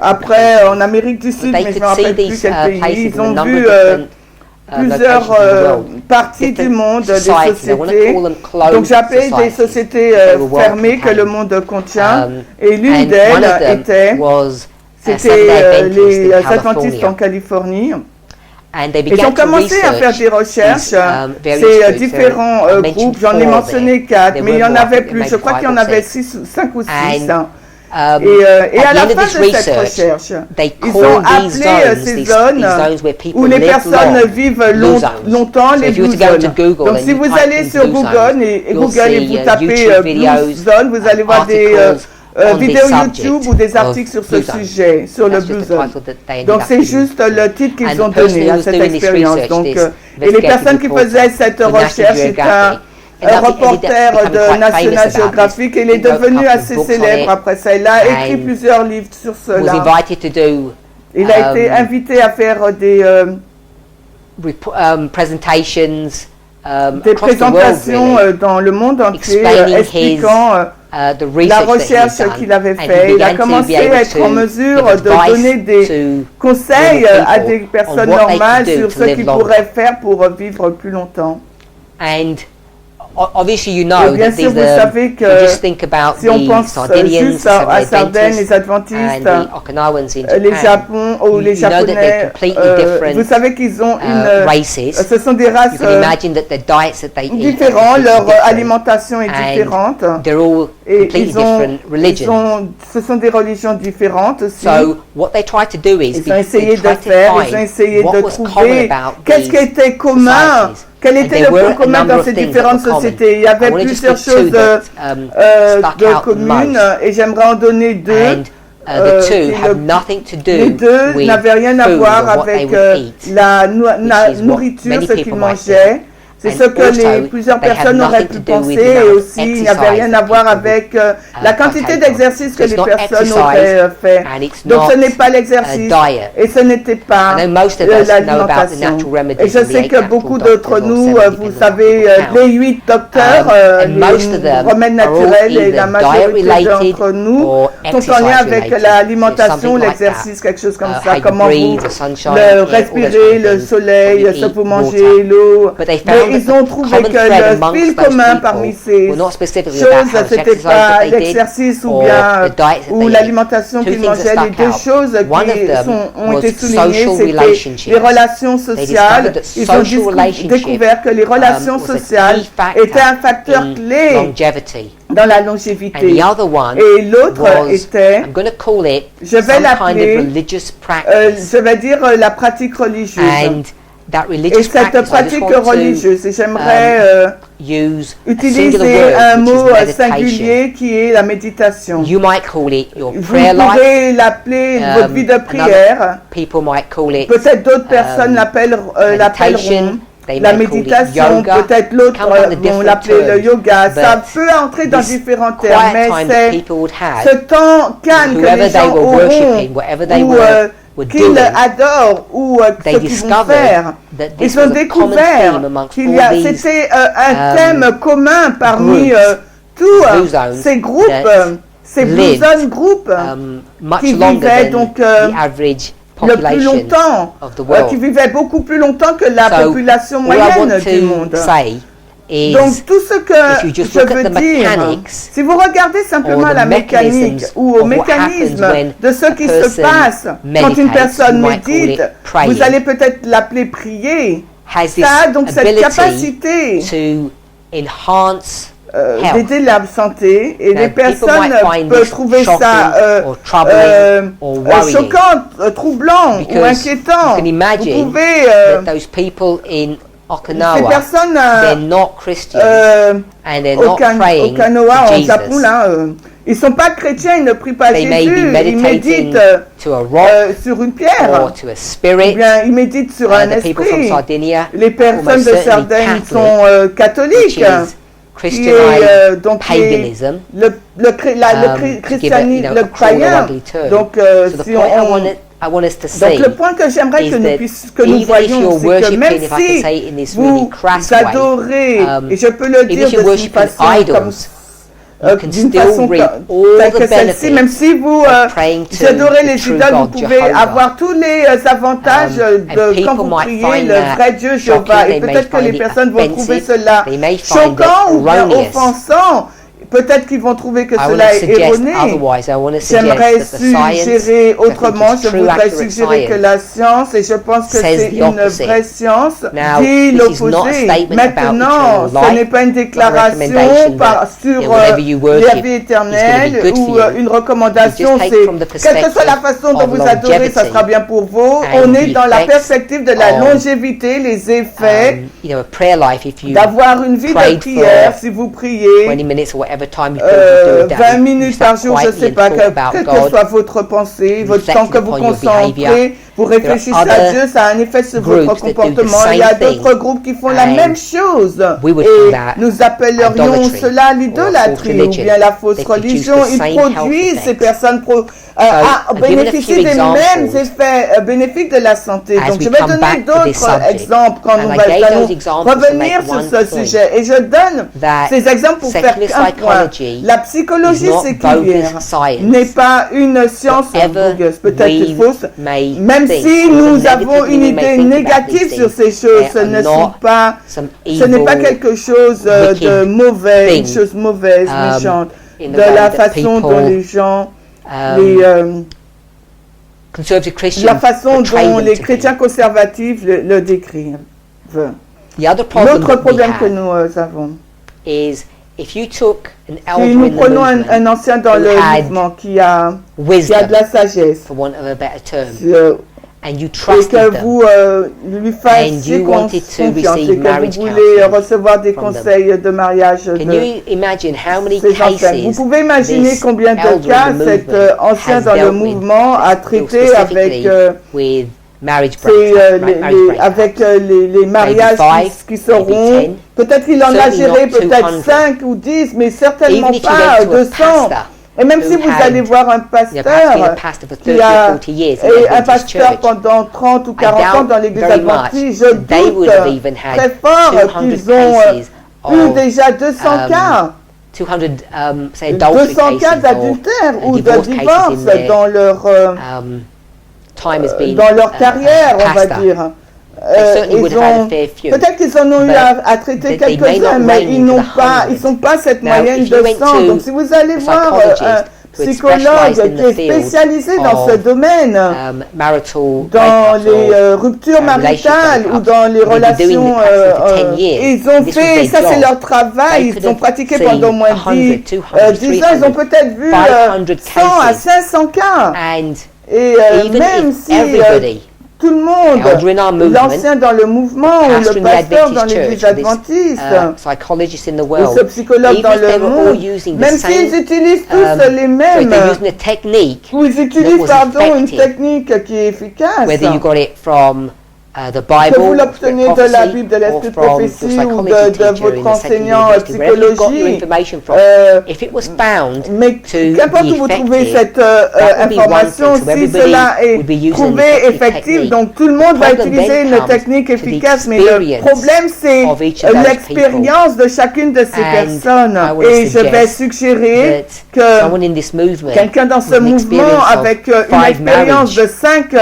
S2: après en Amérique du Sud, mais je ne me rappelle plus quel pays. Ils ont vu plusieurs parties du monde, des sociétés. Donc j'appelle des sociétés fermées que le monde contient. Et l'une d'elles c'était les Adventistes en Californie. Ils ont commencé à faire des recherches, ces différents groupes, j'en ai mentionné 4, mais il y en avait plus, je crois qu'il y en avait 5 ou 6. Et à la fin de cette recherche, ils ont appelé ces zones où les personnes vivent longtemps les Blue Zones. Donc si vous allez sur Google et vous tapez Blue Zone, vous allez voir des vidéos YouTube ou des articles sur ce sujet, sur le Blue Zone. Donc c'est juste le titre qu'ils ont donné à cette expérience. Donc, et les personnes qui faisaient cette recherche, c'est un reporter de National Geographic, et il est devenu assez célèbre après ça. Il a écrit plusieurs livres sur cela. Il a été invité à faire des présentations dans le monde entier expliquant la recherche qu'il avait faite. Il a commencé à être en mesure de donner des conseils à des personnes normales sur ce qu'ils pourraient faire pour vivre plus longtemps. Et bien sûr, vous savez que si on pense juste à Sardaigne, les Adventistes, les Japon ou les Japonais, vous savez qu'ils ont ce sont des races différentes, leur alimentation est différente, et ce sont des religions différentes aussi. Ils ont essayé de trouver qu'est-ce qui était commun. Quel était le point commun dans ces différentes sociétés? Il y avait plusieurs choses de communes et j'aimerais en donner deux. Les deux n'avaient rien à voir avec la nourriture, ce qu'ils mangeaient. C'est ce que plusieurs personnes auraient pu penser, et aussi il n'y avait rien à voir avec la quantité d'exercice que les personnes auraient fait. Donc ce n'est pas l'exercice et ce n'était pas l'alimentation. Et je sais que beaucoup d'entre nous, vous savez, les 8 docteurs, les remèdes naturels, et la majorité d'entre nous sont en lien avec l'alimentation, l'exercice, quelque chose comme ça, comment vous respirer, le soleil, ce que vous mangez, l'eau. Ils ont trouvé que le fil commun parmi ces choses, ce n'était pas l'exercice ou bien l'alimentation qu'ils mangeaient. Les deux choses qui ont été soulignées, c'était les relations sociales. Ils ont découvert que les relations sociales étaient un facteur clé dans la longévité. Et l'autre était, je vais l'appeler, je vais dire la pratique religieuse. Et cette pratique religieuse, et j'aimerais utiliser un mot singulier qui est la méditation. Vous pouvez l'appeler votre vie de prière. Peut-être d'autres personnes l'appelleront la méditation, peut-être l'autre vont l'appeler le yoga. Ça peut entrer dans différents termes, mais c'est ce temps calme que les gens auront, qu'ils adorent ou ce qu'ils vont faire. Ils ont découvert qu'il y a, c'était un thème commun parmi tous ces groupes, ces Blue Zone groupes qui vivaient donc le plus longtemps, qui vivaient beaucoup plus longtemps que la population moyenne du monde.
S1: is
S2: Donc tout ce que
S1: if you just
S2: je
S1: look at
S2: veux
S1: the
S2: dire,
S1: mechanics
S2: si vous regardez simplement
S1: or the
S2: la mécanique
S1: mechanisms
S2: ou au
S1: of what
S2: mécanisme
S1: happens when
S2: de ce
S1: a
S2: qui se
S1: person
S2: passe quand
S1: meditates,
S2: une personne
S1: you might call
S2: médite,
S1: it praying,
S2: vous allez peut-être l'appeler prier,
S1: has this
S2: ça a donc cette
S1: ability
S2: capacité
S1: to enhance health.
S2: d'aider la santé et
S1: Now,
S2: les
S1: people
S2: personnes
S1: might find
S2: peuvent
S1: this
S2: trouver
S1: shocking
S2: ça
S1: or troubling or worrying,
S2: choquant, troublant ou
S1: because
S2: inquiétant.
S1: you can imagine
S2: Vous pouvez
S1: that those people in
S2: ces
S1: Okinawa,
S2: personnes
S1: they're not Christians and they're not praying
S2: Okinawa,
S1: to
S2: au
S1: Jesus.
S2: Japon, là, ils sont pas chrétiens, ils ne prient pas
S1: They may be
S2: Jésus, ils
S1: meditating
S2: méditent
S1: to a rock
S2: sur une pierre,
S1: or to a
S2: ou
S1: spirit.
S2: bien ils méditent sur un
S1: The people from
S2: esprit.
S1: Sardinia,
S2: Les personnes
S1: almost
S2: de
S1: certainly
S2: Sardaigne
S1: Catholic,
S2: sont
S1: which
S2: catholiques,
S1: is
S2: qui est
S1: Christianized
S2: donc
S1: paganism.
S2: le christianisme, le païen. Donc,
S1: So the
S2: si
S1: point
S2: on,
S1: I want us to
S2: donc
S1: see
S2: le point que j'aimerais
S1: is
S2: que
S1: that
S2: nous
S1: even if
S2: voyons,
S1: you're
S2: c'est que
S1: worshiping,
S2: même
S1: if I can say it in
S2: si
S1: this really
S2: vous
S1: crass way,
S2: adorez, et je peux le
S1: even
S2: dire
S1: if you're
S2: de cette
S1: worshiping
S2: façon, comme
S1: idols, you can
S2: d'une
S1: still
S2: façon
S1: reap
S2: telle
S1: all
S2: que
S1: the
S2: celle-ci, même
S1: benefits
S2: si vous
S1: of praying to
S2: adorez
S1: the
S2: les
S1: true
S2: idoles, vous
S1: God,
S2: pouvez
S1: Jehovah.
S2: avoir tous les avantages
S1: And
S2: de quand
S1: people
S2: vous
S1: might
S2: priez
S1: find
S2: le
S1: that
S2: vrai Dieu
S1: shocking,
S2: Jéhovah. Et
S1: they may
S2: peut-être que
S1: find
S2: les
S1: it
S2: personnes vont trouver
S1: offensive,
S2: cela
S1: they may find it
S2: choquant ou bien
S1: erroneous.
S2: offensant. Peut-être qu'ils vont trouver que
S1: I want
S2: cela
S1: to
S2: est
S1: suggest
S2: erroné.
S1: otherwise. I want to
S2: J'aimerais
S1: suggest that the science,
S2: suggérer
S1: which I think
S2: autrement,
S1: is
S2: je
S1: true,
S2: voudrais
S1: accurate
S2: suggérer que
S1: science,
S2: la science, et je pense que
S1: says
S2: c'est
S1: the
S2: une
S1: opposite.
S2: vraie science,
S1: Now,
S2: dit
S1: this is not a
S2: l'opposé.
S1: statement
S2: Maintenant,
S1: about
S2: ce
S1: eternal
S2: n'est pas une
S1: life,
S2: déclaration
S1: recommendation that,
S2: sur
S1: whatever you worship
S2: la vie
S1: is
S2: éternelle
S1: gonna be good
S2: ou
S1: for you.
S2: une recommandation,
S1: You just take from the
S2: c'est quelle que soit la
S1: perspective
S2: façon dont
S1: of
S2: vous adorez, ça
S1: longevity
S2: sera bien pour vous.
S1: and
S2: On est
S1: the
S2: dans la
S1: effects
S2: perspective de la
S1: of,
S2: longévité, les effets
S1: a prayer life if you
S2: d'avoir une vie de
S1: prayed
S2: prière
S1: for
S2: si vous
S1: 20
S2: priez.
S1: minutes or whatever time you feel to do a day.
S2: 20
S1: You
S2: minutes
S1: sat
S2: par jour, je ne
S1: quietly
S2: sais
S1: and
S2: pas,
S1: thought about
S2: quelle que
S1: God.
S2: soit votre pensée, votre temps que vous
S1: upon your
S2: concentrez,
S1: behavior.
S2: vous réfléchissez
S1: There are
S2: à
S1: other
S2: Dieu, ça a un effet sur
S1: groups
S2: votre
S1: that do the
S2: comportement.
S1: same
S2: Il y a
S1: thing,
S2: d'autres groupes qui font la
S1: and
S2: même chose.
S1: we would
S2: Et
S1: call that
S2: nous appellerions
S1: idolatry
S2: cela
S1: or
S2: l'idolâtrie
S1: false
S2: ou bien la fausse
S1: religion. They produce
S2: religion.
S1: the
S2: Ils
S1: same health
S2: produisent, ces
S1: effects.
S2: personnes
S1: I've given a
S2: bénéficient
S1: few
S2: des mêmes
S1: examples
S2: effets bénéfiques de la santé.
S1: as
S2: Donc
S1: we
S2: je vais
S1: come
S2: donner
S1: back to this
S2: d'autres
S1: subject.
S2: exemples quand
S1: And
S2: nous
S1: I gave
S2: allons
S1: those examples to
S2: revenir
S1: make
S2: sur
S1: one
S2: ce
S1: point,
S2: sujet. Et je donne
S1: that
S2: ces exemples pour faire
S1: secular
S2: un point.
S1: psychology
S2: La psychologie
S1: is not
S2: séculière
S1: bogus science.
S2: n'est pas une science
S1: Whatever
S2: bogus, peut-être
S1: we
S2: fausse,
S1: may
S2: même
S1: think,
S2: si
S1: however
S2: nous
S1: negatively
S2: avons une
S1: we may
S2: idée
S1: think about
S2: négative
S1: these
S2: sur
S1: things,
S2: ces choses, ce
S1: they
S2: ne
S1: are
S2: sont
S1: not
S2: pas,
S1: some
S2: ce n'est pas
S1: evil,
S2: quelque chose de
S1: wicked
S2: mauvais, une
S1: thing,
S2: chose mauvaise, méchante,
S1: in the
S2: de
S1: way
S2: la
S1: that
S2: façon dont
S1: people,
S2: les gens,
S1: conservative Christians
S2: la façon
S1: portray
S2: dont
S1: them
S2: les
S1: to be.
S2: chrétiens conservatifs le décrivent.
S1: The other problem
S2: L'autre
S1: that we
S2: problème que
S1: have
S2: nous avons,
S1: is if you took an
S2: si
S1: elder
S2: nous
S1: in the
S2: prenons un
S1: movement
S2: ancien dans
S1: who
S2: le
S1: had
S2: mouvement qui a de
S1: wisdom,
S2: la sagesse,
S1: for want of a better term, and you
S2: et
S1: trusted
S2: que
S1: them,
S2: vous lui fassiez
S1: you wanted to
S2: confiance et
S1: receive
S2: que
S1: marriage
S2: vous voulez
S1: counseling
S2: recevoir des
S1: from them.
S2: conseils de mariage
S1: Can
S2: de
S1: you imagine how many
S2: ces anciens. Vous
S1: cases
S2: pouvez imaginer
S1: this
S2: combien de
S1: elder
S2: cas
S1: in the
S2: cet
S1: movement
S2: ancien
S1: has
S2: dans le
S1: dealt with,
S2: mouvement a traité avec,
S1: specifically with marriage
S2: avec les mariages qui seront. Peut-être qu'il en a géré peut-être 5 ou 10, mais certainement pas 200. Et même si vous allez voir un pasteur qui a été un pasteur pendant 30 ou 40 ans dans l'église adventiste, je doute très fort qu'ils ont eu déjà 200 cas. 200 cas d'adultère ou de divorce dans leur carrière, on va dire. Peut-être qu'ils en ont eu à traiter quelques-uns, mais ils ne sont pas cette moyenne de 100. Donc si vous allez voir un psychologue qui est spécialisé dans ce domaine, dans les ruptures maritales ou dans les relations, ils ont fait, ça c'est leur travail, ils ont pratiqué pendant au moins 10 ans, ils ont peut-être vu 100 à 500 cas. Et même si tout le monde, l'ancien dans le mouvement, ou le pasteur dans l'église adventiste, ou ce psychologue dans le monde, même s'ils utilisent tous les mêmes, ou ils utilisent, une technique qui est efficace, que vous l'obtenez de la Bible, de l'esprit de prophétie ou de votre enseignant psychologie, mais qu'importe où vous trouvez cette information, si cela est prouvé effectif, donc tout le monde va utiliser une technique efficace, mais le problème c'est l'expérience de chacune de ces personnes. Et je vais suggérer que quelqu'un dans ce mouvement avec une expérience de 5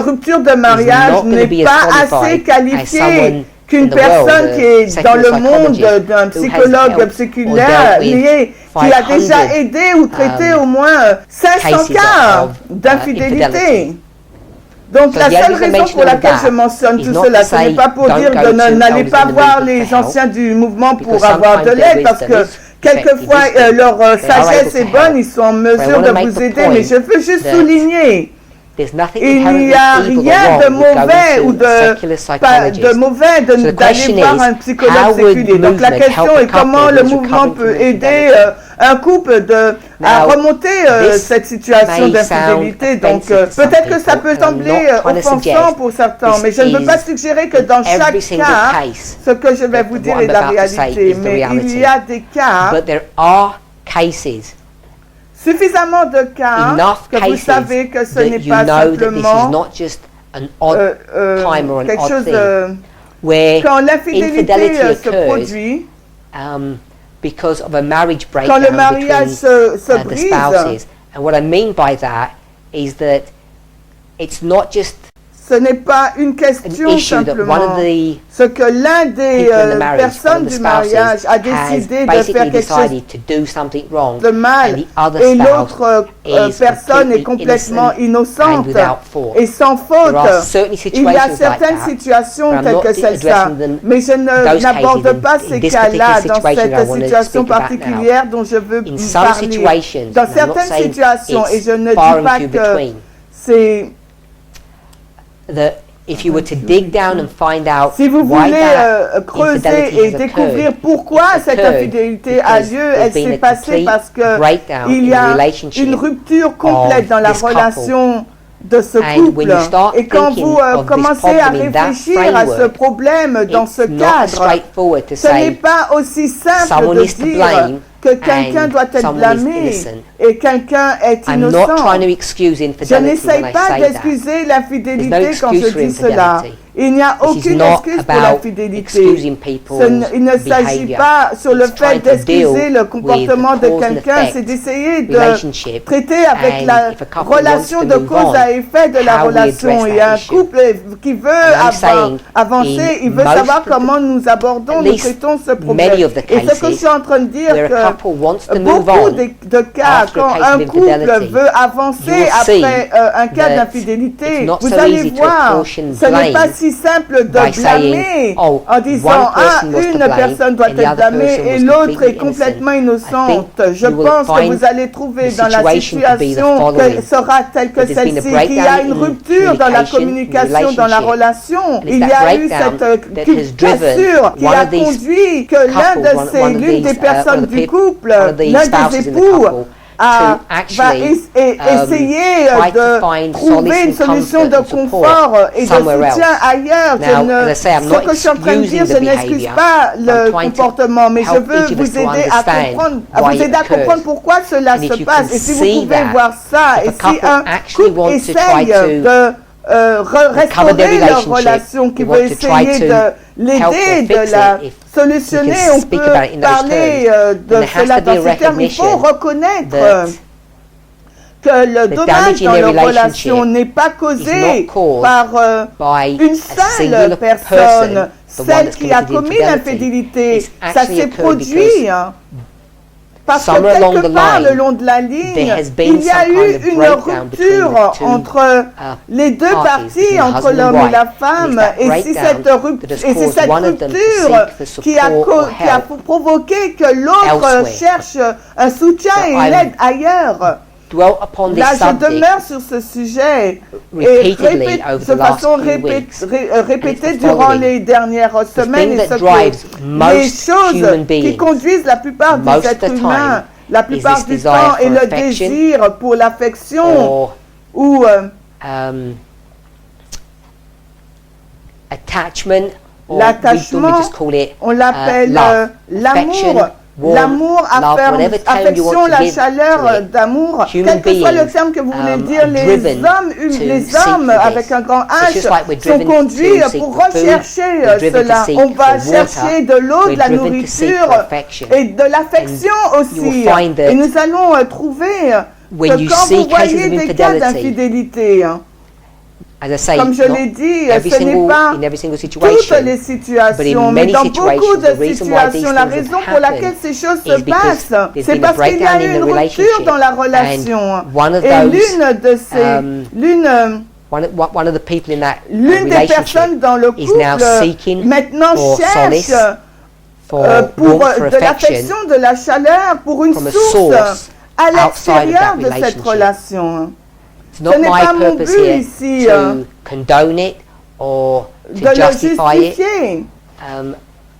S2: ruptures de mariage n'est pas assez qualifié qu'une personne qui est dans le monde d'un psychologue séculaire lié, qui a déjà aidé ou traité au moins 500 cas d'infidélité. Donc la seule raison pour laquelle je mentionne tout cela, ce n'est pas pour dire de n'allez pas voir les anciens du mouvement pour avoir de l'aide, parce que quelquefois leur sagesse est bonne, ils sont en mesure de vous aider, mais je veux juste souligner, il n'y a rien de mauvais ou de mauvais d'aller voir un psychologue séculier. Donc la question est comment le mouvement peut aider un couple à remonter cette situation d'infidélité. Donc peut-être que ça peut sembler offensant pour certains, mais je ne veux pas suggérer que dans chaque cas, ce que je vais vous dire est la réalité. Mais il y a des cas, suffisamment de cas que vous savez que ce n'est pas simplement quelque chose quand l'infidélité se produit, quand le mariage se brise.
S1: And what I mean by that is that it's not just
S2: ce n'est pas une question simplement. Ce que l'un des personnes du mariage a décidé de faire quelque chose de mal et l'autre personne est complètement innocente et sans faute. Il y a certaines situations telles que celle-là, mais je n'aborde pas ces cas-là dans cette situation particulière dont je veux parler. Dans certaines situations, et je ne dis pas que c'est si vous voulez creuser et découvrir pourquoi cette infidélité a lieu, elle s'est passée parce qu'il y a une rupture complète dans la relation de ce couple. Et quand vous commencez à réfléchir à ce problème dans ce cadre, ce n'est pas aussi simple de dire que quelqu'un doit être blâmé et quelqu'un est innocent. Je n'essaye pas d'excuser l'infidélité quand je dis cela. Il n'y a aucune excuse pour l'infidélité. Il ne s'agit pas sur le fait d'excuser le comportement de quelqu'un, c'est d'essayer de traiter avec la relation de cause à effet de la relation. Il y a un couple qui veut avancer, il veut savoir comment nous abordons, nous traitons ce problème. Et ce que je suis en train de dire, que beaucoup de cas, quand un couple veut avancer après un cas d'infidélité, vous allez voir, ce n'est pas si simple de blâmer en disant une personne doit être blâmée et l'autre est complètement innocente. Je pense que vous allez trouver dans la situation que sera telle que celle-ci qu'il y a une rupture dans la communication, dans la relation. Il y a eu cette cassure qui a conduit que l'une des personnes du couple, l'un des époux, va essayer de trouver une solution de confort et de soutien ailleurs. Ce que je suis en train de dire, je n'excuse pas le comportement, mais je veux vous aider à comprendre pourquoi cela se passe. Et si vous pouvez voir ça, et si un couple essaye de restaurer leur relation, qui veut essayer de l'aider, de la solutionner, on peut parler de cela dans ces termes. Il faut reconnaître que le dommage dans leur relation n'est pas causé par une seule personne, celle qui a commis l'infidélité. Ça s'est produit parce que quelque part, le long de la ligne, il y a eu une rupture entre les deux parties, entre l'homme et la femme. Et c'est cette rupture qui a provoqué que l'autre cherche un soutien et une aide ailleurs. Là, je demeure sur ce sujet et de façon répétée durant les dernières semaines et ce que les choses qui conduisent la plupart des êtres humains, la plupart du temps, est le désir pour l'affection ou l'attachement, on l'appelle l'amour. L'amour, affection, la chaleur d'amour, quel que soit le terme que vous voulez dire, les hommes avec un grand H sont conduits pour rechercher cela. On va chercher de l'eau, de la nourriture et de l'affection aussi. Et nous allons trouver que quand vous voyez des cas d'infidélité,
S1: as I say,
S2: comme je l'ai dit,
S1: every
S2: ce n'est pas
S1: in every single
S2: toutes
S1: situation,
S2: les
S1: but
S2: situations,
S1: in
S2: mais
S1: many
S2: dans beaucoup
S1: situations, the
S2: de
S1: reason why these
S2: situations, la
S1: things
S2: raison
S1: have
S2: pour laquelle
S1: happened
S2: ces choses
S1: is
S2: se
S1: because
S2: passent,
S1: there's
S2: c'est
S1: been a
S2: parce qu'il y a
S1: breakdown
S2: eu
S1: in
S2: une
S1: the
S2: rupture
S1: relationship,
S2: dans la
S1: and
S2: relation.
S1: one of
S2: Et
S1: those,
S2: l'une de ces,
S1: one of the people in that
S2: l'une des personnes
S1: relationship
S2: dans le
S1: is now
S2: couple
S1: seeking
S2: maintenant
S1: for
S2: cherche
S1: solace, for
S2: pour
S1: warmth, for
S2: de
S1: affection
S2: l'affection, de la chaleur, pour une
S1: from a
S2: source
S1: source
S2: à
S1: outside of
S2: l'extérieur
S1: that
S2: de cette
S1: relationship.
S2: relation.
S1: It's not
S2: Ce n'est
S1: my
S2: pas mon
S1: purpose
S2: but
S1: here
S2: ici
S1: to condone it or
S2: de
S1: to
S2: le
S1: justify it.
S2: justifier.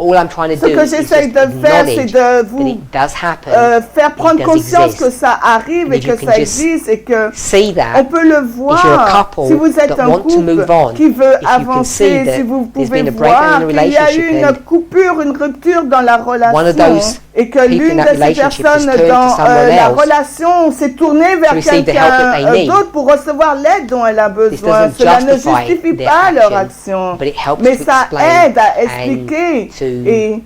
S1: All I'm trying to
S2: Ce
S1: do
S2: que
S1: is
S2: j'essaye
S1: just
S2: de faire, c'est
S1: acknowledge
S2: de
S1: that
S2: vous
S1: it does happen,
S2: faire prendre
S1: it does
S2: conscience que
S1: exist.
S2: ça arrive
S1: And
S2: et
S1: if you
S2: que
S1: can
S2: ça
S1: just
S2: existe et que
S1: see that,
S2: on peut le
S1: if you're a
S2: voir.
S1: couple
S2: Si vous êtes
S1: that
S2: un
S1: want to
S2: couple
S1: move on,
S2: qui veut
S1: if you can see
S2: avancer,
S1: that
S2: si vous
S1: there's
S2: pouvez
S1: been a breakdown
S2: voir
S1: in a
S2: qu'il y a eu
S1: relationship
S2: une
S1: and
S2: coupure, une rupture dans la
S1: one of
S2: relation
S1: those
S2: et que
S1: people
S2: l'une
S1: in that
S2: de ces
S1: relationship
S2: personnes
S1: has turned
S2: dans
S1: to someone
S2: la
S1: else
S2: relation s'est tournée vers
S1: receive the help that they
S2: quelqu'un
S1: need.
S2: d'autre pour recevoir l'aide dont elle a
S1: This
S2: besoin.
S1: doesn't
S2: Cela ne
S1: justify
S2: justifie
S1: their
S2: pas leur
S1: action,
S2: action,
S1: but it helps
S2: mais
S1: to
S2: ça
S1: explain
S2: aide à
S1: and
S2: expliquer
S1: to
S2: et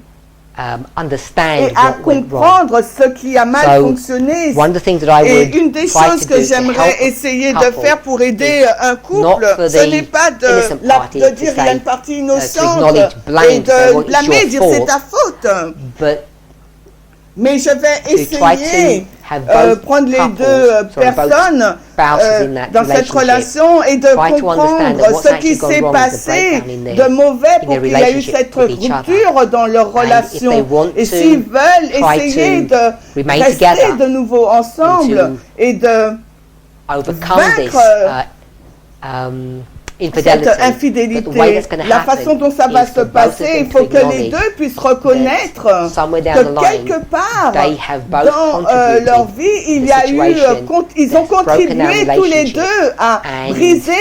S1: understand
S2: à
S1: what went wrong.
S2: comprendre ce qui a mal
S1: So,
S2: fonctionné.
S1: one of the things that I
S2: Et
S1: would
S2: une des
S1: try
S2: choses
S1: to
S2: que
S1: do to
S2: j'aimerais
S1: help
S2: essayer de
S1: couple
S2: faire pour aider
S1: is
S2: un
S1: not
S2: couple,
S1: for
S2: ce
S1: the
S2: n'est pas
S1: innocent party
S2: de
S1: to
S2: dire il y a
S1: say,
S2: une partie
S1: to
S2: innocente
S1: acknowledge blame,
S2: et
S1: to say, well,
S2: de
S1: it's
S2: blâmer,
S1: your
S2: dire c'est
S1: fault,
S2: ta faute.
S1: but
S2: Mais je vais
S1: to try
S2: essayer
S1: to have both
S2: prendre les
S1: couples,
S2: deux
S1: both
S2: personnes
S1: spouses in that
S2: dans cette
S1: relationship,
S2: relation et de
S1: try to understand
S2: comprendre
S1: that what's
S2: ce qui
S1: actually gone
S2: s'est
S1: wrong with the
S2: passé
S1: breakdown in
S2: de
S1: their
S2: mauvais pour qu'il y ait eu
S1: relationship
S2: cette
S1: with each other.
S2: rupture dans leur
S1: And if they
S2: relation.
S1: want
S2: Et
S1: to
S2: s'ils veulent
S1: try
S2: essayer
S1: to
S2: de
S1: remain
S2: rester
S1: together
S2: de nouveau ensemble
S1: and to
S2: et de
S1: overcome this
S2: vaincre
S1: infidelity,
S2: cette infidélité,
S1: but the way that's going to
S2: la
S1: happen
S2: façon dont ça va
S1: is
S2: se
S1: for both of
S2: passer,
S1: them
S2: il faut
S1: to
S2: que les
S1: acknowledge
S2: deux puissent reconnaître
S1: somewhere down
S2: que
S1: the line
S2: quelque part
S1: they have both
S2: dans
S1: contributed
S2: leur vie, il
S1: to
S2: y a
S1: the
S2: eu,
S1: situation
S2: ils ont
S1: that's broken our
S2: contribué tous les
S1: relationship
S2: deux à
S1: and
S2: briser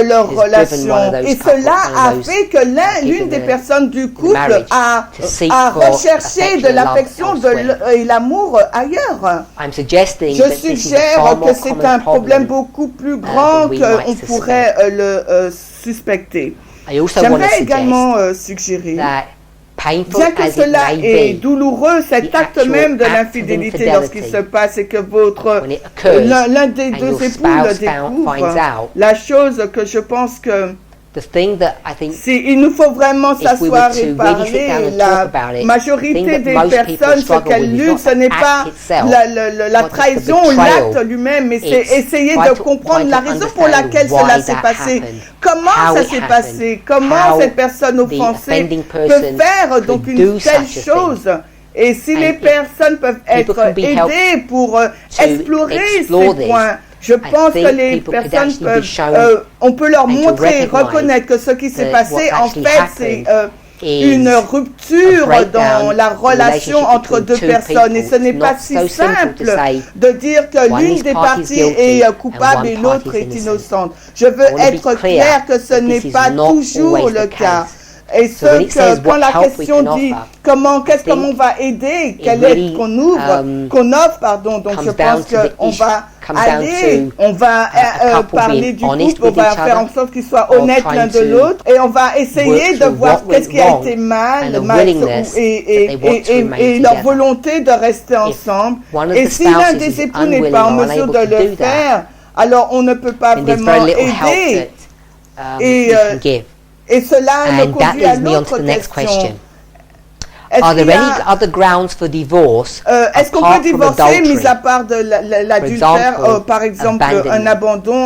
S2: leur
S1: has driven one
S2: relation.
S1: of those
S2: Et
S1: couple,
S2: cela
S1: one of
S2: a
S1: those
S2: fait que l'une
S1: people
S2: des
S1: in the
S2: personnes du couple
S1: marriage
S2: a
S1: to seek for
S2: recherché de
S1: affection and love
S2: l'affection
S1: elsewhere.
S2: et l'amour ailleurs.
S1: I'm suggesting
S2: Je
S1: that this is a
S2: suggère
S1: far
S2: que
S1: more
S2: c'est
S1: common
S2: un problème
S1: problem.
S2: beaucoup plus grand
S1: than we
S2: qu'on
S1: might
S2: pourrait le suspecter.
S1: I also want to
S2: J'aimerais également
S1: suggest
S2: suggérer,
S1: that painful
S2: bien que
S1: as it
S2: cela
S1: may
S2: est
S1: be,
S2: douloureux, cet
S1: the
S2: acte
S1: actual
S2: même de
S1: act of
S2: l'infidélité lorsqu'il se
S1: infidelity,
S2: passe et que votre
S1: when it occurs
S2: l'un des
S1: and
S2: deux
S1: your
S2: époux le
S1: spouse finds
S2: découvre,
S1: out,
S2: la chose que je pense que
S1: the thing that I think
S2: il nous faut vraiment
S1: if we
S2: s'asseoir
S1: were
S2: et
S1: to really sit down
S2: parler.
S1: and
S2: La
S1: talk about it, the
S2: majorité
S1: thing that
S2: des
S1: most people
S2: personnes, ce
S1: struggle
S2: qu'elles
S1: with is
S2: luttent,
S1: not
S2: ce n'est
S1: the
S2: pas
S1: act itself,
S2: la
S1: not the
S2: trahison,
S1: betrayal.
S2: l'acte lui-même, mais c'est
S1: It's
S2: essayer
S1: try
S2: de
S1: to
S2: comprendre la raison pour
S1: understand
S2: laquelle
S1: why
S2: cela s'est
S1: that
S2: passé.
S1: happened,
S2: Comment
S1: how
S2: ça
S1: it
S2: s'est
S1: happened,
S2: passé? Comment
S1: how
S2: cette personne
S1: the
S2: offensée
S1: offending
S2: peut
S1: person
S2: faire donc
S1: could
S2: une
S1: do
S2: telle
S1: such a
S2: chose? Et si
S1: And
S2: les
S1: if
S2: personnes peuvent
S1: people
S2: être
S1: can be helped
S2: aidées pour
S1: to
S2: explorer
S1: explore
S2: ces
S1: this,
S2: points, je pense
S1: think
S2: que les
S1: people could
S2: personnes
S1: actually be
S2: peuvent,
S1: shown
S2: on peut leur
S1: and to
S2: montrer,
S1: recognize
S2: reconnaître que ce qui s'est
S1: that
S2: passé,
S1: what
S2: en
S1: actually
S2: fait, c'est
S1: happened is
S2: une rupture
S1: a breakdown
S2: dans la
S1: in the
S2: relation
S1: relationship
S2: entre
S1: between
S2: deux
S1: two
S2: personnes. Et
S1: people.
S2: ce n'est
S1: It's
S2: pas
S1: not
S2: si
S1: so simple to
S2: simple
S1: say
S2: de dire que
S1: one
S2: l'une
S1: is
S2: des
S1: party
S2: parties
S1: guilty
S2: est
S1: and
S2: coupable
S1: one
S2: et
S1: party
S2: l'autre
S1: is
S2: est
S1: innocent.
S2: innocente. Je veux
S1: I wanna be
S2: être
S1: clear
S2: clair que ce
S1: that
S2: n'est
S1: this is
S2: pas
S1: not
S2: toujours
S1: always
S2: le
S1: the
S2: cas.
S1: case.
S2: Et
S1: So when it says
S2: quand
S1: what
S2: la
S1: help we
S2: question
S1: can
S2: dit
S1: offer,
S2: qu'est-ce
S1: I
S2: qu'on
S1: think
S2: va aider,
S1: it
S2: quelle
S1: really,
S2: aide qu'on ouvre, qu'on offre, pardon. Donc
S1: comes
S2: je
S1: down
S2: pense
S1: to the
S2: qu'on
S1: issue-
S2: va
S1: comes down
S2: aller,
S1: to
S2: on va
S1: a couple
S2: parler
S1: being
S2: du
S1: honest
S2: couple, on
S1: with
S2: va
S1: each
S2: faire
S1: other,
S2: en sorte qu'ils soient
S1: or
S2: honnêtes
S1: trying
S2: l'un de
S1: to
S2: l'autre, et on va essayer
S1: work
S2: de
S1: through
S2: voir
S1: what
S2: qu'est-ce
S1: went
S2: qui a
S1: wrong
S2: été
S1: and
S2: mal,
S1: the willingness that they want to remain
S2: et leur
S1: together.
S2: volonté de rester ensemble.
S1: one of
S2: Et
S1: the
S2: si l'un
S1: spouses
S2: des
S1: is
S2: époux n'est
S1: unwilling
S2: pas en
S1: or
S2: mesure
S1: unable
S2: de
S1: to
S2: le
S1: do that,
S2: faire, alors on ne peut pas
S1: then there's
S2: vraiment
S1: very little help
S2: aider.
S1: that
S2: Et,
S1: we can give.
S2: Et cela me
S1: And that
S2: conduit à
S1: leads me on
S2: l'autre
S1: to the next
S2: question.
S1: question.
S2: Est-ce
S1: Are there
S2: qu'il y
S1: any
S2: a
S1: other grounds for divorce
S2: est-ce qu'on peut
S1: apart from
S2: divorcer,
S1: adultery?
S2: mis à part de l'adultère,
S1: example,
S2: par exemple, un
S1: abandonment.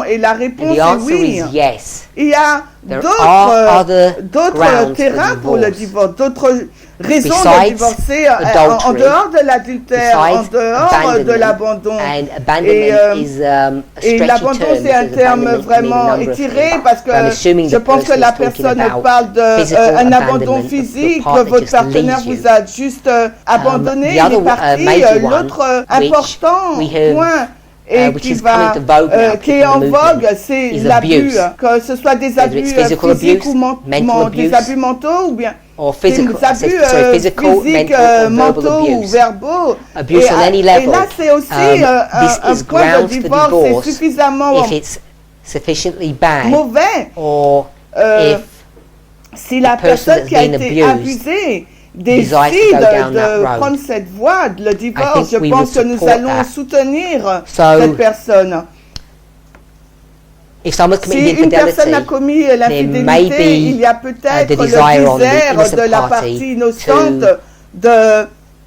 S2: abandon? Et la
S1: And
S2: réponse
S1: the
S2: est
S1: answer
S2: oui.
S1: is yes.
S2: Il y a
S1: There are other
S2: d'autres
S1: grounds
S2: terrains
S1: for
S2: pour le
S1: divorce.
S2: divorce, d'autres raisons de
S1: Besides
S2: divorcer en
S1: adultery,
S2: dehors de l'adultère, en
S1: besides
S2: dehors de
S1: abandonment,
S2: l'abandon.
S1: and
S2: Et,
S1: abandonment is a
S2: Et
S1: stretchy
S2: l'abandon,
S1: term
S2: c'est un
S1: because
S2: terme
S1: abandonment can mean
S2: vraiment
S1: a number of
S2: étiré
S1: things.
S2: parce que
S1: But I'm assuming
S2: je
S1: the
S2: pense que
S1: person
S2: la
S1: is talking
S2: personne
S1: about
S2: parle
S1: physical
S2: d'un abandon
S1: abandonment, the
S2: physique,
S1: part
S2: que
S1: that
S2: votre
S1: just
S2: partenaire
S1: leaves you.
S2: vous a juste abandonné,
S1: the
S2: il
S1: other,
S2: est parti.
S1: major one,
S2: L'autre
S1: which
S2: important
S1: we have,
S2: point et
S1: which
S2: qui
S1: is coming to vogue now,
S2: qui est en
S1: in the movement,
S2: vogue, c'est
S1: is
S2: l'abus,
S1: abuse.
S2: que ce soit des
S1: Whether
S2: abus
S1: it's physical
S2: physiques
S1: abuse,
S2: ou
S1: mental abuse,
S2: des abus mentaux ou bien
S1: or physical,
S2: des abus
S1: physical,
S2: physiques,
S1: mental, or verbal
S2: mentaux ou
S1: abuse.
S2: verbaux.
S1: Abuse on any
S2: Et
S1: level.
S2: là, c'est aussi
S1: This
S2: un
S1: is
S2: point de
S1: grounds for
S2: divorce,
S1: divorce
S2: c'est suffisamment
S1: if it's sufficiently bad,
S2: mauvais
S1: or
S2: if si la
S1: the person
S2: personne
S1: that's
S2: qui a
S1: been
S2: été
S1: abused
S2: abusée
S1: desires to
S2: décide
S1: go down that
S2: de
S1: road.
S2: prendre cette voie, le divorce,
S1: think
S2: je
S1: we
S2: pense
S1: would
S2: que nous
S1: support
S2: allons
S1: that.
S2: soutenir
S1: So,
S2: cette personne.
S1: if someone's
S2: Si
S1: committed
S2: une personne a
S1: infidelity,
S2: commis
S1: may
S2: l'infidélité,
S1: be,
S2: il y a peut-être
S1: the
S2: le
S1: desire on the
S2: désir
S1: innocent
S2: de la
S1: party
S2: partie innocente
S1: to
S2: de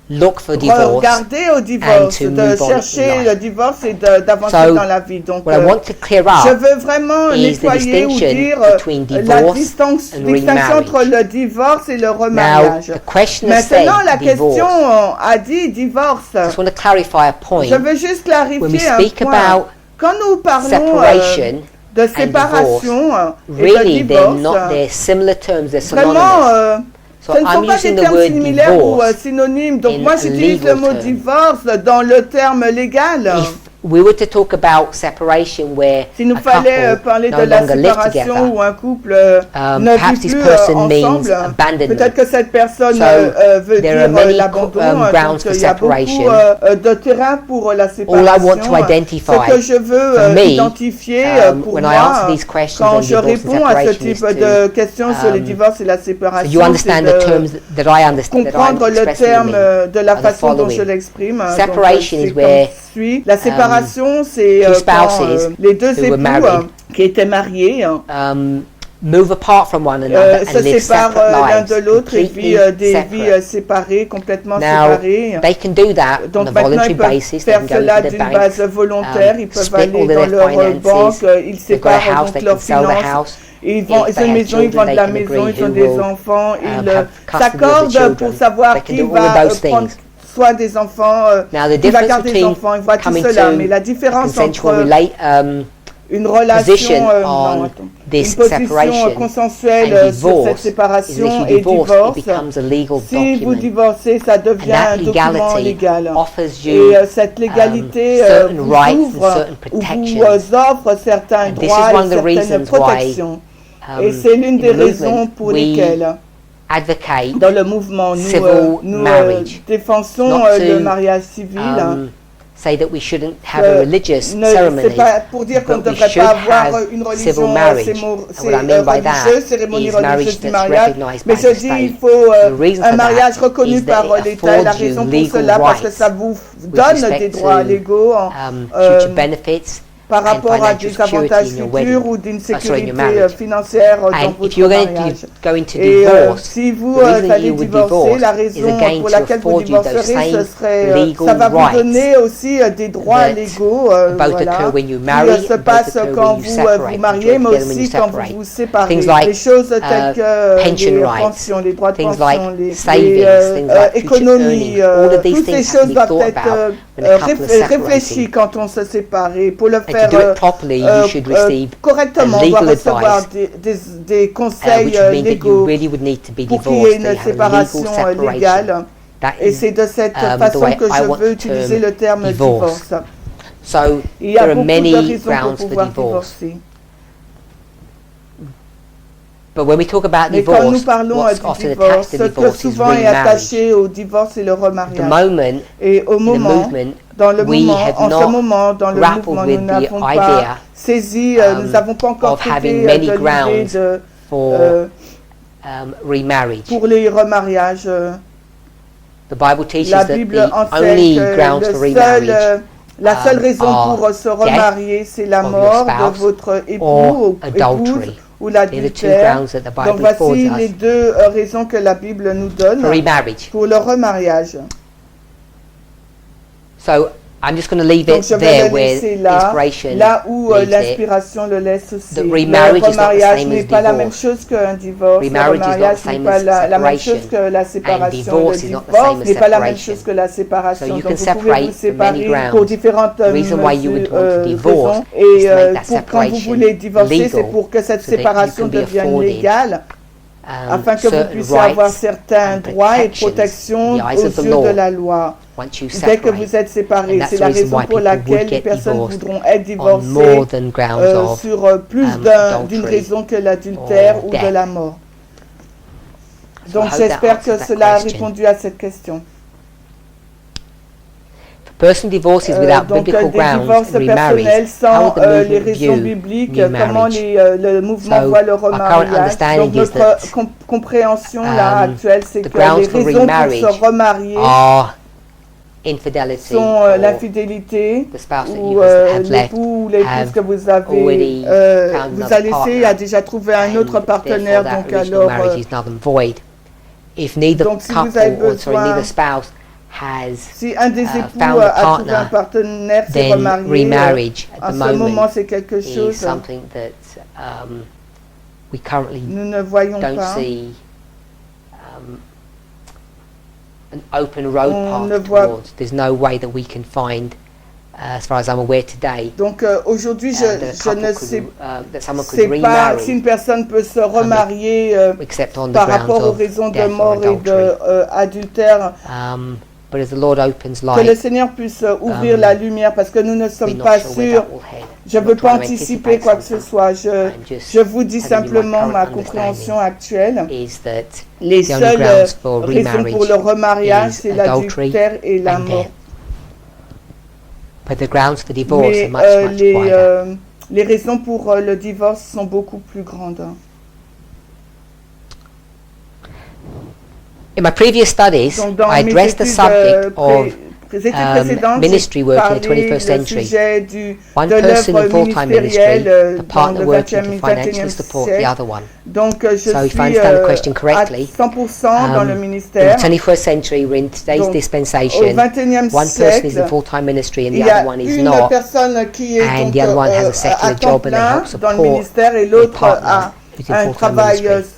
S1: look for divorce.
S2: regarder au divorce,
S1: to
S2: de
S1: move on in
S2: chercher
S1: life.
S2: le divorce et d'avancer
S1: So,
S2: dans la vie. Donc,
S1: What I want to clear
S2: je
S1: up
S2: veux vraiment
S1: is the
S2: nettoyer ou
S1: distinction
S2: dire
S1: between
S2: la
S1: divorce
S2: distinction
S1: and remarriage.
S2: entre le divorce et le
S1: Now,
S2: remariage.
S1: the question has
S2: Maintenant,
S1: said
S2: la
S1: divorce.
S2: question a dit divorce.
S1: I just want to clarify a point.
S2: Je veux juste
S1: When we
S2: clarifier un
S1: speak
S2: point.
S1: about
S2: Quand nous parlons
S1: separation
S2: de séparation et
S1: really,
S2: de
S1: they're
S2: divorce,
S1: they're similar terms, they're synonymous.
S2: vraiment,
S1: So
S2: ce ne
S1: I'm
S2: sont pas
S1: using
S2: des
S1: the
S2: termes
S1: word
S2: similaires ou
S1: divorce
S2: synonymes. Donc
S1: in
S2: moi,
S1: a
S2: j'utilise le
S1: legal
S2: mot
S1: term.
S2: divorce dans le terme légal.
S1: If we were to talk about separation where
S2: S'il nous
S1: a
S2: fallait
S1: couple
S2: parler
S1: no
S2: de la
S1: longer live
S2: séparation
S1: together,
S2: où un couple ne
S1: perhaps
S2: vit
S1: this
S2: plus
S1: person means
S2: ensemble,
S1: abandonment.
S2: peut-être que cette personne
S1: So,
S2: veut
S1: there are
S2: dire
S1: many
S2: l'abandon.
S1: grounds
S2: Donc
S1: for
S2: il y a beaucoup
S1: separation.
S2: de terrain pour la
S1: All I
S2: séparation.
S1: want to identify
S2: Ce que je veux
S1: for me,
S2: identifier pour
S1: when I
S2: moi
S1: answer these questions
S2: quand
S1: on
S2: je
S1: divorce and
S2: réponds à ce
S1: separation
S2: type
S1: is
S2: de questions sur les
S1: um,
S2: divorces et la
S1: so
S2: séparation,
S1: you understand the
S2: c'est
S1: terms that I understand, that
S2: comprendre
S1: I'm
S2: le
S1: expressing
S2: terme
S1: in
S2: de la
S1: are the
S2: façon dont je
S1: following.
S2: l'exprime.
S1: Separation is
S2: C'est comme
S1: where,
S2: suit. La séparation, c'est
S1: two
S2: quand
S1: spouses
S2: les deux
S1: who were
S2: époux
S1: married
S2: qui étaient mariés
S1: move apart from one another
S2: se
S1: and live
S2: séparent
S1: separate
S2: l'un
S1: lives,
S2: de l'autre et
S1: completely
S2: vivent des
S1: separate.
S2: vies séparées, complètement
S1: Now,
S2: séparées.
S1: they can do that on
S2: Donc
S1: a
S2: maintenant,
S1: voluntary
S2: ils peuvent
S1: basis. They
S2: faire
S1: can go
S2: cela
S1: into
S2: d'une
S1: their
S2: base
S1: bank,
S2: volontaire. Ils peuvent
S1: split
S2: aller
S1: all
S2: dans
S1: of their
S2: leur
S1: finances.
S2: banque, ils
S1: They've got a
S2: séparent
S1: house,
S2: donc
S1: they
S2: leurs
S1: can sell the
S2: finances.
S1: house.
S2: Ils
S1: If
S2: vendent
S1: they
S2: une
S1: have
S2: maison, ils
S1: children,
S2: vendent
S1: they
S2: la
S1: can
S2: maison,
S1: agree
S2: ils ont
S1: who
S2: des
S1: will,
S2: enfants, ils
S1: have custody of the
S2: s'accordent
S1: children.
S2: pour savoir
S1: They can
S2: qui
S1: do all of
S2: va
S1: those
S2: prendre
S1: things.
S2: soin des enfants,
S1: Now, the
S2: qui va
S1: difference
S2: garder les
S1: between
S2: enfants, ils voient tout
S1: coming
S2: cela.
S1: to
S2: Mais la différence
S1: consensual
S2: entre une
S1: position
S2: relation,
S1: on this
S2: une position
S1: separation
S2: consensuelle
S1: and
S2: sur cette
S1: divorce is that
S2: séparation
S1: if you
S2: et
S1: divorce,
S2: divorce.
S1: it becomes a legal
S2: Si vous
S1: document.
S2: divorcez, ça
S1: And
S2: devient
S1: that
S2: un document
S1: legality
S2: légal.
S1: offers
S2: Et
S1: you
S2: cette légalité
S1: certain
S2: vous
S1: rights and
S2: ouvre
S1: certain
S2: ou
S1: protections.
S2: vous offre certains
S1: And this is
S2: droits
S1: one of
S2: et
S1: the
S2: certaines
S1: reasons why,
S2: protections. Et c'est l'une
S1: in
S2: des
S1: the
S2: raisons
S1: movement,
S2: pour
S1: we
S2: lesquelles,
S1: advocate
S2: dans le mouvement,
S1: civil
S2: nous
S1: marriage.
S2: défensons
S1: Not
S2: le
S1: to,
S2: mariage civil.
S1: say that we shouldn't have a religious
S2: C'est
S1: ceremony,
S2: pas pour dire qu'on ne
S1: but we
S2: devrait
S1: should
S2: pas avoir
S1: have
S2: une
S1: civil
S2: religion
S1: marriage. And what I mean by that
S2: religieuse, cérémonie
S1: is marriage
S2: religieuse du
S1: that's
S2: mariage.
S1: recognized
S2: Mais
S1: by
S2: je
S1: the
S2: dis il
S1: state.
S2: faut
S1: The reason
S2: un
S1: for
S2: mariage
S1: that
S2: reconnu
S1: is that
S2: par
S1: it
S2: l'État. Et la
S1: affords you
S2: raison pour
S1: legal
S2: cela, parce que
S1: rights
S2: ça vous
S1: with
S2: donne
S1: respect
S2: des droits
S1: to,
S2: légaux
S1: future benefits
S2: par
S1: and
S2: rapport à
S1: financial
S2: des avantages
S1: security in your
S2: futurs
S1: wedding.
S2: ou d'une
S1: Sorry, in
S2: sécurité
S1: your marriage.
S2: financière dans
S1: And if
S2: votre
S1: you're
S2: mariage.
S1: going to
S2: Et
S1: divorce,
S2: si vous
S1: the reason
S2: allez
S1: you would
S2: divorcer,
S1: divorce
S2: la
S1: is
S2: raison
S1: again
S2: pour
S1: to
S2: laquelle vous
S1: afford you those
S2: divorcerez, ce
S1: same
S2: serait,
S1: legal
S2: ça va vous
S1: rights
S2: donner aussi des droits
S1: that
S2: légaux
S1: both
S2: voilà,
S1: occur when you
S2: qui
S1: marry
S2: se
S1: and both
S2: passent
S1: occur
S2: quand
S1: when you
S2: vous
S1: separate,
S2: vous
S1: and
S2: mariez,
S1: join
S2: mais
S1: together when you
S2: aussi quand vous
S1: separate.
S2: vous séparez.
S1: Things like,
S2: Les choses telles que
S1: pension
S2: les
S1: rights,
S2: pensions, les droits de
S1: things
S2: pension,
S1: like
S2: les
S1: savings, things like future
S2: économies,
S1: earnings, all of these
S2: toutes ces
S1: things have to
S2: choses
S1: be
S2: doivent
S1: thought
S2: être
S1: about when a couple is
S2: réfléchies
S1: separating.
S2: quand on se sépare. Et pour le
S1: And to
S2: faire
S1: do it properly, you should receive
S2: correctement, on
S1: legal
S2: doit recevoir
S1: advice,
S2: des conseils
S1: which would mean that you
S2: légaux
S1: really would need to be
S2: pour qu'il y ait
S1: divorced.
S2: une
S1: They have a legal
S2: séparation
S1: separation.
S2: légale.
S1: That
S2: Et
S1: is
S2: c'est de cette
S1: the
S2: façon
S1: way
S2: que
S1: I
S2: je
S1: want
S2: veux
S1: the
S2: utiliser le terme
S1: divorce.
S2: divorce.
S1: So
S2: Il y a
S1: there are
S2: beaucoup de
S1: many
S2: raisons pour
S1: grounds for
S2: pouvoir
S1: divorce.
S2: divorcer.
S1: But when we talk about
S2: Mais quand nous
S1: divorce,
S2: parlons
S1: what's
S2: du
S1: often
S2: divorce,
S1: attached
S2: ce
S1: to
S2: que
S1: divorce is
S2: souvent est
S1: remarriage.
S2: attaché au divorce et le
S1: At the
S2: remariage.
S1: moment,
S2: Et au
S1: in the
S2: moment,
S1: movement,
S2: dans le
S1: we
S2: moment,
S1: have
S2: en ce
S1: not
S2: moment, dans le
S1: grappled
S2: mouvement,
S1: with
S2: nous
S1: the
S2: n'avons pas
S1: idea,
S2: saisi, nous n'avons pas encore
S1: of
S2: traité
S1: having
S2: de
S1: many
S2: l'idée
S1: grounds
S2: de,
S1: for remarriage.
S2: pour les remariages.
S1: The Bible teaches
S2: La
S1: that
S2: Bible
S1: the
S2: enseigne
S1: only
S2: que
S1: grounds for remarriage
S2: la seule raison
S1: are
S2: pour se
S1: death
S2: remarier, c'est la
S1: of
S2: mort
S1: your
S2: de
S1: spouse
S2: votre époux
S1: or
S2: ou
S1: adultery.
S2: épouse ou
S1: They're the two
S2: l'adultère.
S1: grounds that the
S2: Donc
S1: Bible
S2: voici
S1: affords
S2: les
S1: us
S2: deux raisons que la Bible nous donne
S1: for remarriage.
S2: pour le remariage.
S1: So I'm just going to leave
S2: Donc
S1: it
S2: je vais
S1: there
S2: le
S1: where
S2: laisser là,
S1: inspiration
S2: là où
S1: leaves it.
S2: l'inspiration le laisse aussi.
S1: The
S2: Le
S1: remarriage is not the
S2: remariage
S1: same
S2: n'est
S1: as
S2: pas la
S1: divorce.
S2: même chose qu'un divorce. Le
S1: Remarriage is not
S2: remariage
S1: the
S2: n'est
S1: same
S2: pas
S1: as
S2: la même
S1: separation.
S2: chose que la séparation.
S1: divorce
S2: Le
S1: is not the
S2: divorce
S1: same as
S2: n'est pas la même
S1: separation.
S2: chose que la séparation.
S1: So you
S2: Donc
S1: can
S2: vous pouvez
S1: separate
S2: vous
S1: for
S2: séparer
S1: many grounds.
S2: pour différentes
S1: The reason why you would want to divorce
S2: raisons.
S1: is
S2: Et
S1: to make that
S2: pour quand vous
S1: separation
S2: voulez divorcer, c'est
S1: legal
S2: pour que cette
S1: so that you
S2: séparation
S1: can be
S2: devienne
S1: afforded,
S2: légale, afin que vous
S1: certain
S2: puissiez avoir
S1: rights
S2: certains
S1: and
S2: droits et
S1: protections in
S2: protections
S1: the eyes
S2: aux
S1: of the
S2: yeux
S1: law
S2: de la loi.
S1: once you
S2: Dès que
S1: separate.
S2: vous êtes séparés,
S1: And that's
S2: c'est
S1: the
S2: la
S1: reason
S2: raison
S1: why
S2: pour
S1: people
S2: laquelle
S1: would
S2: les
S1: get
S2: personnes
S1: divorced
S2: voudront être
S1: on more
S2: divorcées
S1: than grounds of
S2: sur plus d'une
S1: adultery
S2: raison que l'adultère
S1: or
S2: ou de
S1: death.
S2: la mort.
S1: So I
S2: Donc
S1: hope that
S2: j'espère que
S1: answers that
S2: cela a
S1: question.
S2: répondu à cette question.
S1: If a person divorces without
S2: Donc
S1: biblical
S2: des
S1: grounds
S2: divorces
S1: and remarries,
S2: personnels
S1: how
S2: sans
S1: would the
S2: les
S1: movement
S2: raisons
S1: view
S2: bibliques,
S1: new
S2: comment
S1: marriage?
S2: le mouvement
S1: So,
S2: voit le
S1: our current
S2: remariage.
S1: understanding
S2: Donc
S1: is
S2: notre
S1: that,
S2: compréhension là actuelle, c'est
S1: the
S2: que
S1: grounds
S2: les
S1: for
S2: raisons pour
S1: remarriage
S2: se remarier
S1: are infidelity
S2: sont
S1: or
S2: l'infidélité
S1: the spouse that
S2: ou
S1: you have left
S2: l'époux ou l'épouse
S1: have
S2: que vous avez
S1: already found
S2: vous
S1: another
S2: a laissé,
S1: partner,
S2: a déjà trouvé un
S1: and
S2: autre partenaire,
S1: therefore
S2: donc
S1: that original
S2: alors
S1: marriage is null and void. If neither
S2: donc si vous avez
S1: couple or sorry,
S2: besoin,
S1: neither spouse has
S2: si un des époux
S1: found a
S2: a trouvé un
S1: partner,
S2: partenaire, s'est
S1: then
S2: remarié,
S1: remarriage at
S2: en
S1: the
S2: ce moment
S1: moment
S2: c'est quelque
S1: is
S2: chose
S1: something that we currently
S2: nous ne voyons
S1: don't
S2: pas.
S1: see an open road
S2: On ne
S1: path
S2: voit-
S1: towards. There's no way that we can find, as far as I'm aware today,
S2: Donc aujourd'hui,
S1: that a
S2: je
S1: couple
S2: ne
S1: could,
S2: sais
S1: that someone could
S2: pas si
S1: remarry
S2: une personne peut se remarier
S1: except on the
S2: par
S1: grounds
S2: rapport aux
S1: of
S2: raisons de
S1: death or
S2: mort et
S1: adultery.
S2: d'adultère,
S1: But as the Lord opens
S2: que le
S1: light,
S2: Seigneur puisse ouvrir la lumière, parce que nous ne
S1: we're
S2: sommes
S1: not
S2: pas
S1: sure where
S2: sûrs.
S1: that will head.
S2: Je ne
S1: Not
S2: veux pas
S1: trying to
S2: anticiper
S1: anticipate
S2: quoi que ce
S1: something.
S2: soit.
S1: I'm just
S2: Je vous dis
S1: telling you my
S2: simplement
S1: current
S2: ma
S1: understanding
S2: compréhension actuelle.
S1: is that
S2: Les
S1: the only
S2: seules
S1: grounds for
S2: raisons
S1: remarriage
S2: pour le remariage,
S1: is
S2: c'est
S1: adultery
S2: l'adultère et la
S1: and
S2: mort.
S1: death. But the grounds for divorce
S2: Mais
S1: are much wider.
S2: les raisons pour le divorce sont beaucoup plus grandes.
S1: In my previous studies,
S2: Donc dans
S1: I
S2: mes
S1: addressed the
S2: études,
S1: subject of
S2: études précédentes,
S1: ministry
S2: j'ai
S1: work in
S2: parlé
S1: the 21st
S2: le
S1: century.
S2: sujet
S1: One
S2: de
S1: person in
S2: l'œuvre
S1: full-time ministry,
S2: ministérielle
S1: the
S2: dans
S1: partner
S2: le
S1: working to
S2: 20e
S1: financially support the
S2: siècle.
S1: other one.
S2: Donc je
S1: So if I
S2: suis
S1: understand the question
S2: à
S1: correctly,
S2: 100% dans le
S1: in
S2: ministère.
S1: the 21st century, we're in today's
S2: Donc, au
S1: dispensation.
S2: 21e
S1: One person is in
S2: siècle,
S1: full-time ministry and
S2: il
S1: the
S2: y a
S1: other one is
S2: une
S1: not.
S2: personne qui est
S1: And
S2: donc
S1: the other one has a
S2: à
S1: secular
S2: temps
S1: job and they
S2: plein
S1: help
S2: dans
S1: support
S2: le ministère et
S1: their
S2: l'autre
S1: partner
S2: a
S1: who's in
S2: un
S1: full-time
S2: travail
S1: ministry.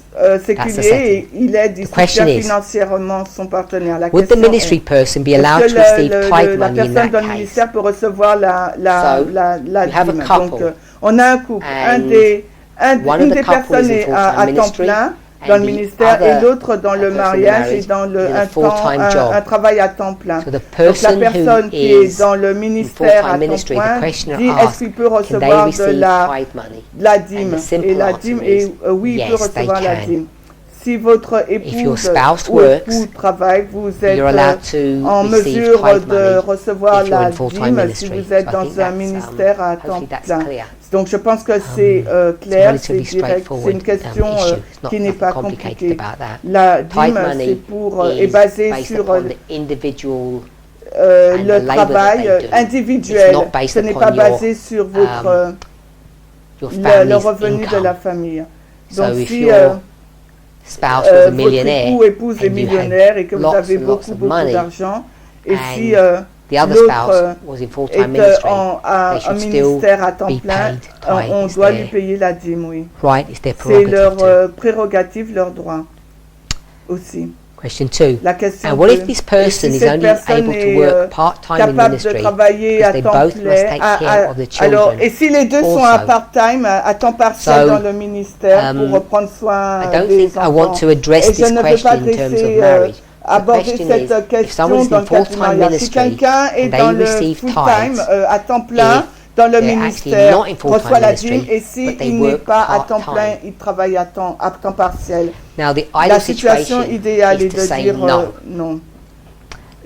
S2: séculier et il aide, il
S1: question
S2: soutient
S1: is,
S2: financièrement son partenaire. La
S1: Would the
S2: question
S1: ministry
S2: est,
S1: person be
S2: est-ce
S1: allowed
S2: que
S1: to receive tithe
S2: la
S1: money in
S2: personne
S1: that
S2: dans le
S1: case?
S2: ministère peut recevoir la
S1: you have a
S2: dîme.
S1: couple,
S2: Donc on a un couple,
S1: one
S2: une
S1: of the
S2: des
S1: couple
S2: personnes
S1: is in
S2: est
S1: full-time
S2: à temps
S1: ministry,
S2: plein dans le
S1: and the
S2: ministère
S1: other
S2: et l'autre dans le
S1: person in
S2: mariage et
S1: marriage
S2: dans
S1: is in a full-time job.
S2: un travail à temps plein.
S1: So the
S2: Donc la
S1: person
S2: personne
S1: who
S2: qui est
S1: is
S2: dans le
S1: in
S2: ministère à
S1: full-time
S2: temps
S1: ministry, the
S2: plein
S1: questioner
S2: dit est-ce
S1: asks,
S2: qu'il peut
S1: can they
S2: recevoir de
S1: receive tithe money?
S2: la dîme?
S1: And the simple
S2: Et la
S1: answer
S2: dîme
S1: is
S2: est oui, il peut
S1: yes, they
S2: recevoir la
S1: can.
S2: dîme. Si votre
S1: If your
S2: épouse
S1: spouse
S2: ou
S1: works,
S2: époux travaille, vous êtes
S1: you're allowed to
S2: en
S1: receive
S2: mesure
S1: tithe
S2: de
S1: money
S2: recevoir
S1: if you're
S2: la
S1: in full-time
S2: dîme si
S1: ministry.
S2: vous êtes
S1: So I
S2: dans
S1: think
S2: un
S1: that's,
S2: ministère à temps
S1: hopefully that's
S2: plein.
S1: clear.
S2: Donc je pense que c'est
S1: It's a
S2: clair, c'est
S1: relatively
S2: direct, c'est
S1: straightforward
S2: une question
S1: issue. It's not
S2: qui n'est
S1: nothing
S2: pas
S1: complicated
S2: compliquée.
S1: about that.
S2: La
S1: Tithe
S2: dîme, c'est
S1: money
S2: est
S1: is
S2: basée
S1: based
S2: sur
S1: upon the individual
S2: le
S1: the labor
S2: travail
S1: that they do.
S2: individuel.
S1: It's not based
S2: Ce n'est
S1: upon
S2: pas
S1: your,
S2: basé sur votre
S1: your
S2: le
S1: family's
S2: revenu de la
S1: income.
S2: famille.
S1: So
S2: Donc
S1: if
S2: si
S1: your spouse was a
S2: votre
S1: millionaire
S2: époux épouse est
S1: and you
S2: millionnaire et
S1: had
S2: que vous
S1: lots
S2: avez
S1: and lots
S2: beaucoup
S1: of money
S2: d'argent, et si
S1: and the other
S2: l'autre
S1: spouse was in full-time
S2: est
S1: ministry,
S2: à
S1: they
S2: un
S1: should still
S2: ministère à temps
S1: be
S2: plein,
S1: paid tithe.
S2: on
S1: It's
S2: doit lui
S1: their
S2: payer la dîme, oui.
S1: right, it's their
S2: C'est leur
S1: prerogative to.
S2: prérogative, leur droit aussi.
S1: Question 2.
S2: La question
S1: And what if
S2: 2,
S1: this
S2: et
S1: person
S2: si
S1: is
S2: cette
S1: only
S2: personne
S1: able to
S2: est
S1: work part-time in
S2: capable de
S1: ministry
S2: travailler à
S1: because they
S2: temps
S1: both must
S2: plein,
S1: take care of the
S2: alors,
S1: children?
S2: et si les deux sont à
S1: also.
S2: part-time, à temps partiel
S1: So,
S2: dans le ministère pour prendre soin
S1: I don't
S2: des
S1: think I want
S2: enfants,
S1: to address
S2: et je
S1: this
S2: ne veux
S1: question
S2: pas
S1: in terms of
S2: adresser
S1: marriage. The
S2: aborder
S1: question
S2: cette
S1: is, if
S2: question
S1: someone's
S2: dans
S1: in
S2: le cadre du
S1: full-time
S2: mariage. Si
S1: ministry,
S2: quelqu'un est
S1: can
S2: dans
S1: they
S2: le
S1: receive
S2: full-time,
S1: tithes
S2: à temps plein,
S1: if
S2: dans le
S1: they're actually
S2: ministère,
S1: not in full-time
S2: reçoit la
S1: ministry,
S2: dîme, et
S1: but
S2: s'il
S1: they
S2: n'est
S1: work
S2: pas à temps
S1: part-time?
S2: plein, il travaille à temps partiel.
S1: Now, the
S2: La
S1: ideal
S2: situation
S1: situation
S2: idéale
S1: is
S2: est
S1: to
S2: de
S1: say
S2: dire
S1: no.
S2: non.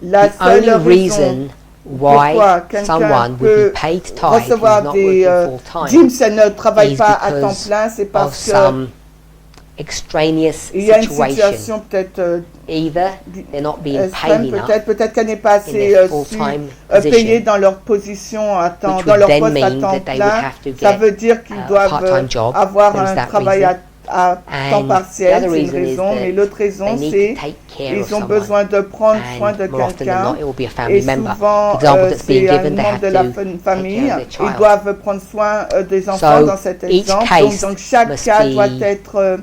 S2: La
S1: The
S2: seule
S1: only
S2: raison
S1: reason
S2: pourquoi
S1: why
S2: quelqu'un
S1: someone would
S2: peut
S1: be paid tithe who's
S2: recevoir
S1: not
S2: des
S1: working full-time
S2: dîmes si elle ne travaille
S1: is
S2: pas à temps
S1: because
S2: plein, c'est
S1: of
S2: parce que
S1: some extraneous
S2: il y a une
S1: situation.
S2: situation peut-être
S1: Either they're not being
S2: extrême,
S1: paid enough
S2: peut-être qu'elle n'est pas assez
S1: their full-time
S2: payée
S1: position,
S2: dans leur position à temps,
S1: which
S2: dans
S1: would
S2: leur
S1: then
S2: poste à
S1: mean
S2: temps
S1: that they would
S2: plein.
S1: have to
S2: Ça
S1: get
S2: veut dire qu'ils
S1: a
S2: doivent
S1: part-time job.
S2: avoir
S1: There is
S2: un
S1: that
S2: travail
S1: reason.
S2: à temps
S1: And the
S2: partiel,
S1: other
S2: c'est une
S1: reason is
S2: raison, mais
S1: that
S2: l'autre raison
S1: they need
S2: c'est
S1: to take care of
S2: ils ont
S1: someone.
S2: besoin de prendre soin
S1: And
S2: de
S1: more often than
S2: quelqu'un.
S1: not, it will be a family
S2: Et
S1: member.
S2: souvent,
S1: The example that's being
S2: c'est un
S1: given, they
S2: membre
S1: have
S2: de la
S1: to take
S2: famille.
S1: care of their
S2: Ils
S1: child.
S2: doivent prendre soin des enfants
S1: So,
S2: dans cet
S1: each
S2: exemple.
S1: case
S2: Donc chaque
S1: must
S2: cas
S1: be
S2: doit être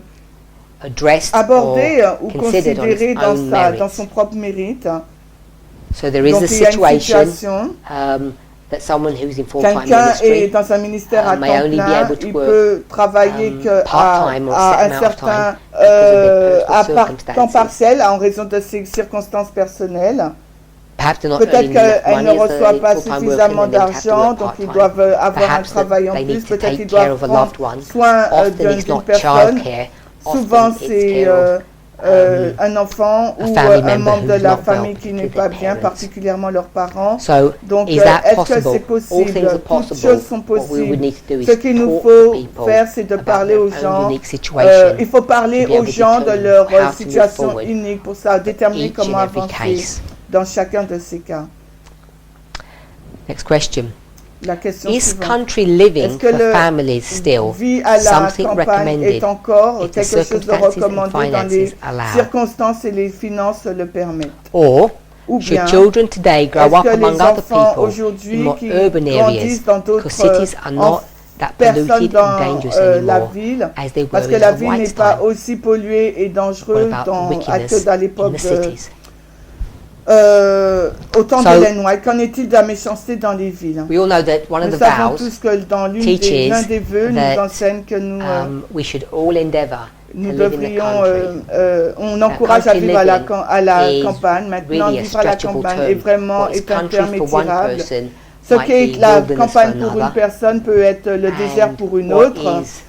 S1: Addressed
S2: abordé
S1: or
S2: ou
S1: considered on
S2: considéré
S1: its own
S2: dans
S1: merits.
S2: son propre mérite.
S1: So there is
S2: Donc
S1: a
S2: il y a une
S1: situation
S2: situation,
S1: that someone who's in full-time
S2: quelqu'un est
S1: ministry
S2: dans un ministère à
S1: may
S2: temps
S1: only be
S2: plein,
S1: able to
S2: il
S1: work,
S2: peut travailler
S1: part-time or
S2: à
S1: set
S2: un
S1: amount of
S2: certain
S1: time because of their personal
S2: temps
S1: circumstances.
S2: partiel en raison de ses circonstances personnelles.
S1: Perhaps they're not
S2: Peut-être
S1: earning enough
S2: qu'elle ne
S1: money as
S2: reçoit
S1: the
S2: pas
S1: full-time
S2: suffisamment
S1: worker and they have to
S2: d'argent,
S1: work
S2: donc ils
S1: part-time.
S2: doivent avoir un
S1: Perhaps that
S2: travail en
S1: they
S2: plus,
S1: need to
S2: peut-être
S1: take
S2: qu'ils
S1: care
S2: doivent
S1: of a
S2: prendre
S1: loved one.
S2: soin
S1: Often it's
S2: d'une
S1: not
S2: personne.
S1: childcare.
S2: Souvent
S1: Often it's
S2: c'est
S1: care of
S2: un enfant
S1: a
S2: ou
S1: family
S2: un
S1: member
S2: membre de
S1: who's
S2: la
S1: not well,
S2: famille qui n'est
S1: particularly
S2: pas
S1: their
S2: bien,
S1: parents.
S2: particulièrement leurs parents.
S1: So,
S2: Donc
S1: is that
S2: est-ce que
S1: possible?
S2: c'est
S1: All
S2: possible?
S1: things are
S2: Toutes
S1: possible.
S2: choses sont
S1: What we would
S2: possibles.
S1: need to do is
S2: Ce qu'il nous
S1: talk
S2: faut
S1: to people
S2: faire, c'est de
S1: about
S2: parler
S1: their
S2: aux
S1: own
S2: gens.
S1: unique situation
S2: Il faut parler
S1: to be
S2: aux
S1: able to
S2: gens de
S1: determine
S2: leur
S1: how to move
S2: situation
S1: forward
S2: unique pour ça, déterminer
S1: each
S2: comment
S1: and every
S2: avancer
S1: case.
S2: dans chacun de ces cas.
S1: Next question.
S2: La question
S1: Is
S2: suivante.
S1: country living
S2: Est-ce que
S1: for
S2: le
S1: families still
S2: vie à la
S1: something
S2: campagne
S1: recommended
S2: est encore
S1: if the
S2: quelque chose de
S1: circumstances and
S2: recommandé dans les
S1: finances allow?
S2: circonstances et les finances le permettent?
S1: Or
S2: Ou bien,
S1: should children today grow
S2: est-ce
S1: up
S2: que
S1: among
S2: les
S1: other
S2: enfants
S1: people in
S2: aujourd'hui
S1: more
S2: qui
S1: urban areas
S2: grandissent dans d'autres
S1: because cities are not that
S2: personnes
S1: polluted
S2: dans
S1: and dangerous
S2: la
S1: anymore
S2: ville,
S1: as they were
S2: parce que
S1: in
S2: la
S1: the
S2: ville n'est
S1: White's
S2: pas
S1: time?
S2: aussi polluée et
S1: What
S2: dangereuse
S1: about the
S2: que
S1: wickedness
S2: dans
S1: in
S2: l'époque
S1: the
S2: de
S1: cities?
S2: au temps
S1: So-
S2: d'Ellen White. Qu'en est-il de la méchanceté dans les villes?
S1: We all know that one of
S2: Nous
S1: the
S2: savons
S1: vows
S2: tous que dans
S1: teaches
S2: l'un des vœux nous
S1: that,
S2: enseigne que nous
S1: we should all endeavour
S2: nous
S1: to live in the
S2: devrions,
S1: country.
S2: on encourage à
S1: country
S2: vivre à la
S1: living is
S2: campagne. Maintenant,
S1: really a
S2: vivre à la
S1: stretchable
S2: campagne
S1: term.
S2: est vraiment
S1: What is
S2: est un
S1: country
S2: terme
S1: for one
S2: étirable.
S1: person
S2: Ce
S1: might
S2: qu'est
S1: be
S2: la
S1: wilderness
S2: campagne
S1: for
S2: pour une
S1: another,
S2: personne peut être le désert
S1: and
S2: pour une
S1: what
S2: autre.
S1: is,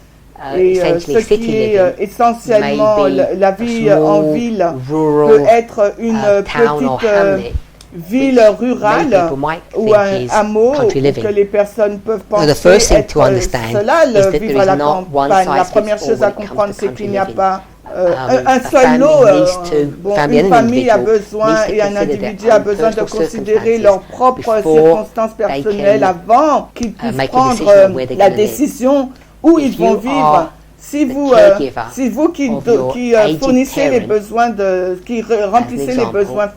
S2: Et
S1: essentially
S2: ce
S1: city
S2: qui est
S1: living
S2: essentiellement
S1: may be
S2: la vie
S1: a
S2: en
S1: small,
S2: ville peut
S1: rural,
S2: être une
S1: town or
S2: petite
S1: hamlet,
S2: ville
S1: which
S2: rurale
S1: many people might
S2: ou
S1: think
S2: un
S1: is
S2: hameau
S1: country
S2: où
S1: living.
S2: que les personnes peuvent
S1: Now, the
S2: penser
S1: first thing
S2: être
S1: to understand
S2: cela,
S1: is
S2: le
S1: that
S2: vivre
S1: there
S2: à
S1: is
S2: la
S1: not one
S2: campagne. La
S1: size
S2: première
S1: fits
S2: chose
S1: all
S2: à
S1: when it comes
S2: comprendre,
S1: to
S2: c'est
S1: country
S2: qu'il n'y a
S1: living.
S2: pas un
S1: A
S2: seul
S1: family
S2: lot.
S1: needs to-
S2: Bon,
S1: family
S2: une
S1: and
S2: famille a
S1: individual
S2: besoin
S1: needs to
S2: et un
S1: consider
S2: individu
S1: their
S2: a
S1: own
S2: besoin de
S1: personal
S2: considérer
S1: circumstances
S2: leurs propres
S1: before
S2: circonstances
S1: they
S2: personnelles
S1: can,
S2: avant qu'ils puissent
S1: make a
S2: prendre
S1: decision of where they're
S2: la
S1: gonna live.
S2: décision où
S1: If
S2: ils vont
S1: you
S2: vivre.
S1: are
S2: Si
S1: the
S2: vous,
S1: caregiver
S2: si vous qui
S1: of your aged
S2: fournissez les
S1: parent,
S2: besoins qui remplissez les
S1: example,
S2: besoins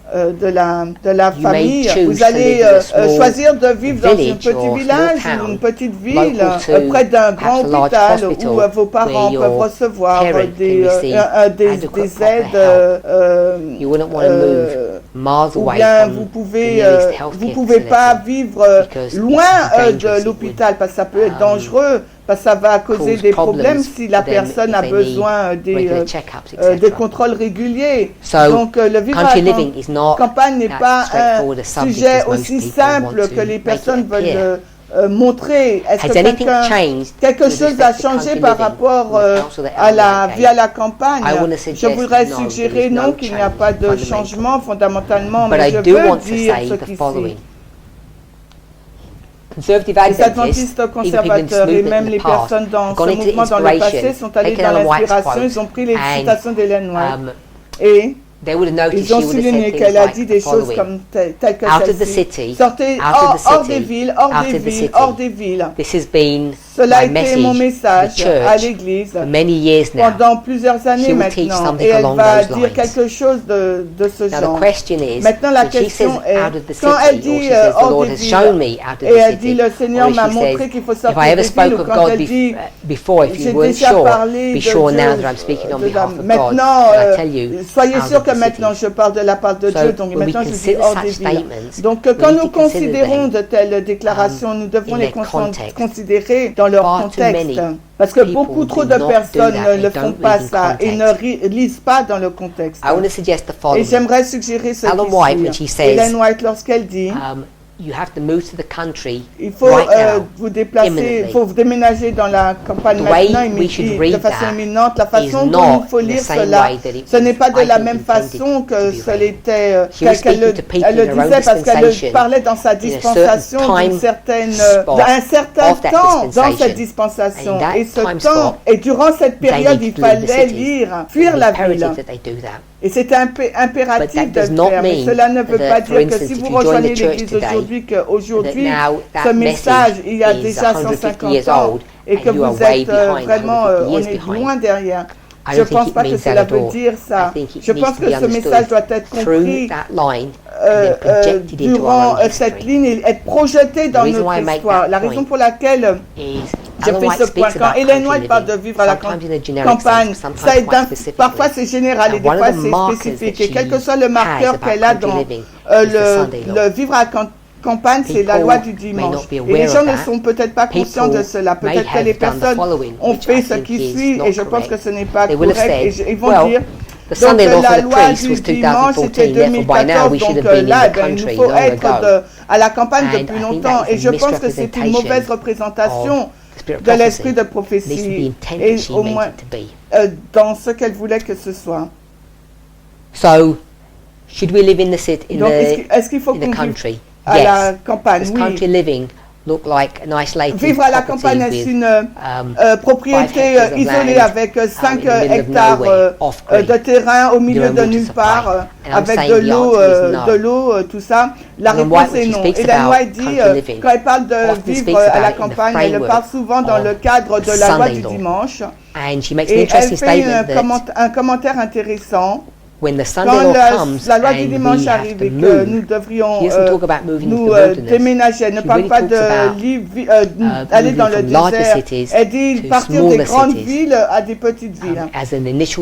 S2: de la
S1: you may
S2: famille,
S1: choose
S2: vous
S1: to
S2: allez
S1: live in a small
S2: choisir de vivre dans un
S1: village
S2: petit
S1: or
S2: village
S1: small
S2: ou une
S1: town,
S2: petite ville
S1: local to
S2: près d'un grand
S1: perhaps a large
S2: hôpital
S1: hospital
S2: où vos parents
S1: where
S2: peuvent
S1: your
S2: recevoir
S1: parent
S2: des
S1: can receive adequate
S2: aides
S1: proper You wouldn't want to move miles
S2: ou
S1: away
S2: bien
S1: from
S2: vous
S1: the
S2: pouvez
S1: nearest healthcare
S2: pouvez pas
S1: facility
S2: vivre
S1: because
S2: loin
S1: it's dangerous.
S2: de l'hôpital parce que ça peut être
S1: um,
S2: dangereux, parce que ça va causer
S1: cause
S2: des problèmes
S1: problems
S2: si la
S1: for them
S2: personne
S1: if
S2: a
S1: they
S2: besoin
S1: need
S2: des
S1: regular check-ups,
S2: des
S1: etc.
S2: contrôles réguliers.
S1: So,
S2: Donc le vivre à
S1: country
S2: la
S1: living is not
S2: campagne n'est
S1: that
S2: pas
S1: straightforward
S2: un
S1: a subject
S2: sujet
S1: as most
S2: aussi
S1: people
S2: simple
S1: want
S2: que
S1: to
S2: les
S1: make
S2: personnes
S1: it appear.
S2: veulent montrer. Est-ce
S1: Has
S2: que
S1: anything changed
S2: quelque
S1: with
S2: chose a
S1: respect to
S2: changé
S1: country
S2: par
S1: living
S2: rapport
S1: in the council that
S2: à la
S1: Ellen
S2: vie à
S1: White
S2: la campagne?
S1: I wanna
S2: Je
S1: suggest
S2: voudrais
S1: no,
S2: suggérer
S1: there is no
S2: non qu'il n'y a
S1: change
S2: pas de
S1: fundamental.
S2: changement fondamentalement,
S1: But
S2: mais
S1: I
S2: je
S1: do
S2: veux
S1: want to
S2: dire
S1: say the
S2: ceci.
S1: following. Conservative
S2: Les
S1: Adventists,
S2: adventistes
S1: even people in this
S2: conservateurs et
S1: movement
S2: même
S1: in
S2: les
S1: the past,
S2: personnes dans
S1: have
S2: ce
S1: gone into
S2: mouvement dans le passé
S1: inspiration,
S2: sont allés
S1: taken
S2: dans
S1: Ellen White's
S2: l'inspiration,
S1: quote,
S2: ils ont pris les
S1: and,
S2: citations d'Ellen White et
S1: they would have noticed
S2: ils ont
S1: she would have
S2: souligné
S1: said
S2: qu'elle
S1: things
S2: a
S1: like
S2: dit
S1: the
S2: des choses
S1: following.
S2: comme telles que
S1: Out of the
S2: celle-ci.
S1: city,
S2: Sortez
S1: out of the
S2: hors
S1: city,
S2: des villes, hors
S1: out
S2: des
S1: of the
S2: villes,
S1: city.
S2: hors des villes.
S1: This has been
S2: Cela a
S1: my
S2: été mon
S1: message
S2: message
S1: to the
S2: à
S1: church
S2: l'Église
S1: for many years now.
S2: pendant plusieurs années
S1: She will teach
S2: maintenant
S1: something
S2: et elle
S1: along
S2: va
S1: those
S2: dire
S1: lines.
S2: quelque chose de ce
S1: Now
S2: genre.
S1: the question is,
S2: Maintenant la
S1: when she says
S2: question est,
S1: out of the
S2: quand elle
S1: city, or
S2: dit
S1: she says the
S2: hors
S1: Lord
S2: des
S1: has shown me
S2: villes,
S1: out of
S2: et
S1: the
S2: elle dit
S1: city,
S2: le Seigneur
S1: or if
S2: m'a
S1: she
S2: montré
S1: says,
S2: qu'il faut
S1: if
S2: sortir
S1: I ever
S2: des
S1: spoke
S2: villes, ou
S1: of
S2: quand
S1: God
S2: elle dit
S1: before, if
S2: j'ai
S1: you weren't
S2: déjà
S1: sure,
S2: parlé
S1: be
S2: de
S1: sure
S2: Dieu,
S1: now that I'm speaking on
S2: de
S1: behalf of God.
S2: maintenant,
S1: And I tell you,
S2: soyez
S1: out
S2: sûr
S1: of
S2: que
S1: the
S2: maintenant
S1: city.
S2: je parle de la part de
S1: So,
S2: Dieu, donc
S1: when we
S2: maintenant je dis
S1: consider
S2: hors
S1: such
S2: des villes.
S1: statements,
S2: Donc
S1: we
S2: quand
S1: need
S2: nous
S1: to consider
S2: considérons
S1: them,
S2: de telles déclarations, nous devons
S1: in
S2: les
S1: their context.
S2: considérer dans leur
S1: Far too
S2: contexte.
S1: many
S2: Parce que
S1: people
S2: beaucoup trop
S1: do
S2: de
S1: not
S2: personnes
S1: do that.
S2: ne
S1: They
S2: font
S1: don't
S2: pas
S1: read in
S2: ça et ne
S1: context.
S2: lisent pas dans le contexte.
S1: I want to suggest the
S2: Et
S1: following.
S2: j'aimerais suggérer ce
S1: Ellen White, when she
S2: qui
S1: says,
S2: Ellen White, lorsqu'elle dit
S1: you have to move to the country
S2: il faut
S1: right now,
S2: vous déplacer,
S1: imminently.
S2: il faut vous déménager dans la campagne
S1: The way
S2: maintenant
S1: we should
S2: de
S1: read
S2: façon
S1: that
S2: imminente. La
S1: is
S2: façon
S1: not
S2: dont il faut
S1: in the
S2: lire
S1: same
S2: cela,
S1: way that it
S2: ce n'est pas de
S1: was,
S2: la
S1: I
S2: même
S1: think, intended
S2: façon
S1: to
S2: que
S1: be
S2: ce
S1: read.
S2: l'était,
S1: She was speaking to people
S2: elle le
S1: in her own
S2: disait parce qu'elle
S1: dispensation,
S2: parlait dans sa
S1: in a certain
S2: dispensation
S1: time
S2: d'un certain
S1: of that
S2: temps dans cette
S1: dispensation.
S2: dispensation.
S1: And that
S2: Et ce
S1: time
S2: temps,
S1: spot,
S2: et durant cette
S1: they
S2: période,
S1: need
S2: il
S1: to leave the
S2: fallait
S1: cities.
S2: lire, fuir
S1: It's
S2: la ville.
S1: imperative that they do that.
S2: Et c'est impératif
S1: But
S2: de
S1: that
S2: le
S1: does not
S2: faire. Mais
S1: mean
S2: cela ne veut
S1: that,
S2: pas
S1: for
S2: dire que
S1: instance,
S2: si
S1: if
S2: vous
S1: you join
S2: rejoignez
S1: the church
S2: l'Église
S1: today,
S2: aujourd'hui, qu'aujourd'hui,
S1: that now that
S2: ce message, il y a
S1: is
S2: déjà
S1: 150
S2: 150
S1: years
S2: ans,
S1: old,
S2: et que
S1: and you are
S2: vous
S1: way
S2: êtes
S1: behind,
S2: vraiment,
S1: 150
S2: on
S1: years
S2: est
S1: behind.
S2: loin derrière.
S1: I
S2: Je
S1: don't
S2: ne
S1: think
S2: pense
S1: it
S2: pas que
S1: means
S2: cela
S1: that at
S2: veut
S1: all.
S2: dire ça.
S1: I think it
S2: Je
S1: needs
S2: pense
S1: to
S2: que
S1: be
S2: ce message doit être
S1: through
S2: compris
S1: that line and then projected into
S2: durant
S1: our own
S2: cette
S1: history.
S2: ligne et être projeté dans
S1: reason why I
S2: notre
S1: make
S2: histoire.
S1: that
S2: La raison
S1: point
S2: pour laquelle
S1: Is
S2: je
S1: Ellen
S2: fais
S1: White
S2: ce point,
S1: speaks
S2: quand
S1: about
S2: Ellen
S1: country
S2: White parle de
S1: living,
S2: vivre à la
S1: sometimes in a generic
S2: campagne,
S1: sense, sometimes
S2: ça est
S1: quite specifically.
S2: parfois c'est général et des
S1: And one
S2: fois
S1: of the
S2: c'est
S1: markers
S2: spécifique.
S1: that
S2: Et quel que
S1: she
S2: soit le
S1: has
S2: marqueur
S1: about
S2: qu'elle a
S1: country
S2: dans
S1: living is the Sunday law.
S2: le vivre à la campagne, c'est la
S1: People
S2: loi du
S1: may
S2: dimanche.
S1: not be
S2: Et
S1: aware
S2: les gens
S1: of
S2: ne
S1: that.
S2: sont peut-être pas conscients de cela.
S1: May
S2: Peut-être que les
S1: have done the
S2: personnes
S1: following,
S2: ont
S1: which
S2: fait
S1: I
S2: ce
S1: think
S2: qui
S1: is
S2: suit
S1: not
S2: et je pense
S1: correct.
S2: que ce n'est pas
S1: They would have
S2: correct. Et
S1: said,
S2: ils vont
S1: well,
S2: dire
S1: the Sunday law for
S2: la
S1: the
S2: loi
S1: priests
S2: du
S1: was
S2: dimanche
S1: 2014,
S2: c'était
S1: therefore by now
S2: 2014,
S1: we should
S2: donc
S1: have been
S2: là
S1: in the
S2: il
S1: country
S2: faut
S1: long
S2: être
S1: ago.
S2: à la campagne
S1: And I
S2: depuis
S1: think
S2: longtemps.
S1: that is
S2: Et je
S1: a
S2: pense que c'est une mauvaise représentation
S1: of the spirit of
S2: de l'esprit de
S1: prophecy, at least
S2: prophétie
S1: the intent
S2: et
S1: that she
S2: au
S1: meant
S2: moins
S1: it to be.
S2: dans ce qu'elle voulait que ce soit.
S1: So, should we live in the city,
S2: Donc est-ce qu'il faut
S1: in
S2: qu'on
S1: the
S2: vive
S1: country?
S2: à la
S1: Yes.
S2: campagne?
S1: Is
S2: Oui.
S1: country living look like an isolated
S2: vivre à la campagne
S1: property
S2: est
S1: with
S2: une propriété isolée avec 5 hectares de terrain au milieu de nulle part, avec de l'eau, tout ça. La réponse est non. Ellen White dit, quand elle parle de vivre à la campagne, elle parle souvent dans le cadre de la loi du dimanche. Et elle fait un commentaire intéressant. Quand la loi du dimanche arrive et que nous devrions nous déménager, elle ne parle pas d'aller dans le désert, elle dit partir des grandes villes à des petites villes.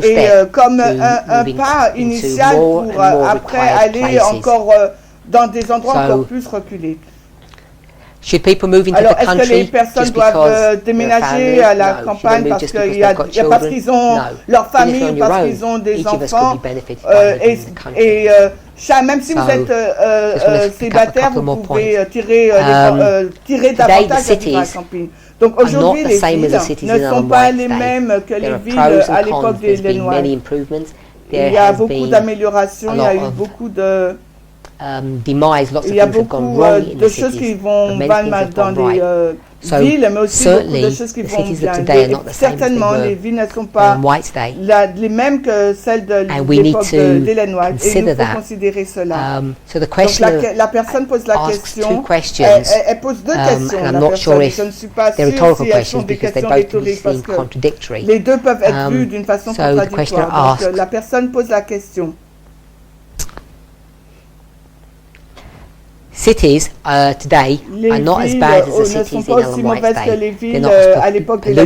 S2: Et comme un pas initial pour après aller encore dans des endroits encore plus reculés. Alors, est-ce que les personnes doivent déménager à la campagne parce qu'ils ont leur famille, parce qu'ils ont des enfants même si vous êtes célibataire, vous pouvez tirer davantage de la campagne. Donc aujourd'hui, les villes ne sont pas les mêmes que les villes à l'époque d'Ellen White. Il y a beaucoup d'améliorations, il y a eu beaucoup de... il y a beaucoup de choses qui vont mal dans les villes, mais aussi beaucoup de choses qui vont bien. Certainement, les villes ne sont pas les mêmes que celles de l'époque d'Ellen White, et il faut considérer cela. Donc la personne pose la question, elle pose deux questions. La personne, je ne suis pas sûre si elles sont des questions rhétoriques, parce que les deux peuvent être vues d'une façon contradictoire. Donc la personne pose la question.
S1: Cities today are not as bad as the cities in Ellen White's day. They're not as polluted, they're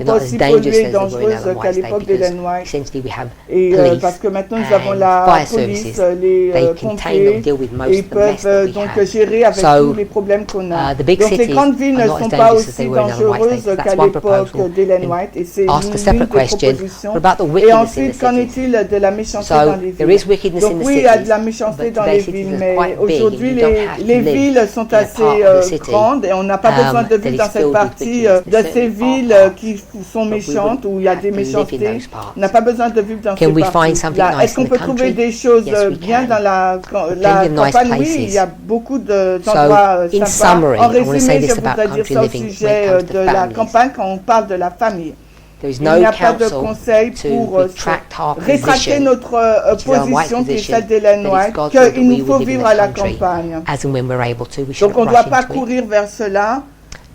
S1: not as dangerous as they were in Ellen White's day, because essentially we have police
S2: parce que maintenant nous avons la
S1: fire
S2: police,
S1: services.
S2: les
S1: They contain or
S2: pompiers,
S1: deal with most
S2: ils
S1: of the mess that
S2: peuvent
S1: we
S2: donc
S1: have.
S2: gérer avec tous les problèmes qu'on a.
S1: The big
S2: Donc les
S1: cities
S2: grandes villes ne
S1: are not
S2: sont
S1: as
S2: pas
S1: dangerous as
S2: aussi
S1: they were in Ellen White's day.
S2: dangereuses
S1: So
S2: qu'à
S1: that's one
S2: l'époque
S1: proposal.
S2: d'Ellen White, et c'est
S1: Ask a
S2: l'une
S1: separate
S2: des
S1: question.
S2: propositions.
S1: What about the
S2: Et
S1: wickedness in
S2: ensuite,
S1: the
S2: qu'en
S1: cities?
S2: est-il de la méchanceté
S1: So
S2: dans les
S1: there
S2: villes?
S1: is wickedness
S2: Donc
S1: in the
S2: oui, il y a de
S1: cities,
S2: la méchanceté
S1: but
S2: dans
S1: today's
S2: les
S1: cities
S2: villes,
S1: are
S2: mais
S1: quite big,
S2: aujourd'hui
S1: and you don't have to
S2: les
S1: live
S2: villes sont
S1: in a
S2: assez
S1: part of the city,
S2: grandes, et on n'a pas besoin de
S1: that
S2: vivre
S1: is
S2: dans cette
S1: filled with
S2: partie
S1: wickedness.
S2: de
S1: There's
S2: ces
S1: certain
S2: villes
S1: parts
S2: qui sont
S1: we
S2: méchantes,
S1: would
S2: où il y a
S1: have
S2: des
S1: to live in
S2: méchancetés.
S1: those parts.
S2: On n'a pas besoin de vivre dans
S1: Can
S2: ces
S1: we find something
S2: parties.
S1: nice
S2: Est-ce qu'on
S1: in the
S2: peut trouver
S1: country?
S2: des choses
S1: Yes, we
S2: bien
S1: can.
S2: dans la
S1: Plenty of nice
S2: campagne? Oui,
S1: places.
S2: il y a beaucoup d'endroits
S1: in
S2: sympas.
S1: summary,
S2: En
S1: I want to say
S2: résumé,
S1: this
S2: je
S1: about
S2: voudrais dire
S1: country
S2: ça au
S1: living when it
S2: sujet
S1: comes to
S2: de la
S1: families.
S2: campagne quand on parle de la famille.
S1: There is
S2: Il
S1: no
S2: n'y a pas de
S1: counsel
S2: conseil
S1: to
S2: pour
S1: retract our
S2: rétracter
S1: position,
S2: notre
S1: which is Ellen White's
S2: position, qui est
S1: position,
S2: celle d'Ellen
S1: that it's
S2: White,
S1: God's will that
S2: qu'il nous
S1: we
S2: faut
S1: would live in
S2: vivre
S1: the
S2: à la
S1: country
S2: campagne.
S1: as and when we're able to. We
S2: Donc
S1: shouldn't
S2: on ne doit
S1: rush
S2: pas
S1: into it.
S2: courir vers cela.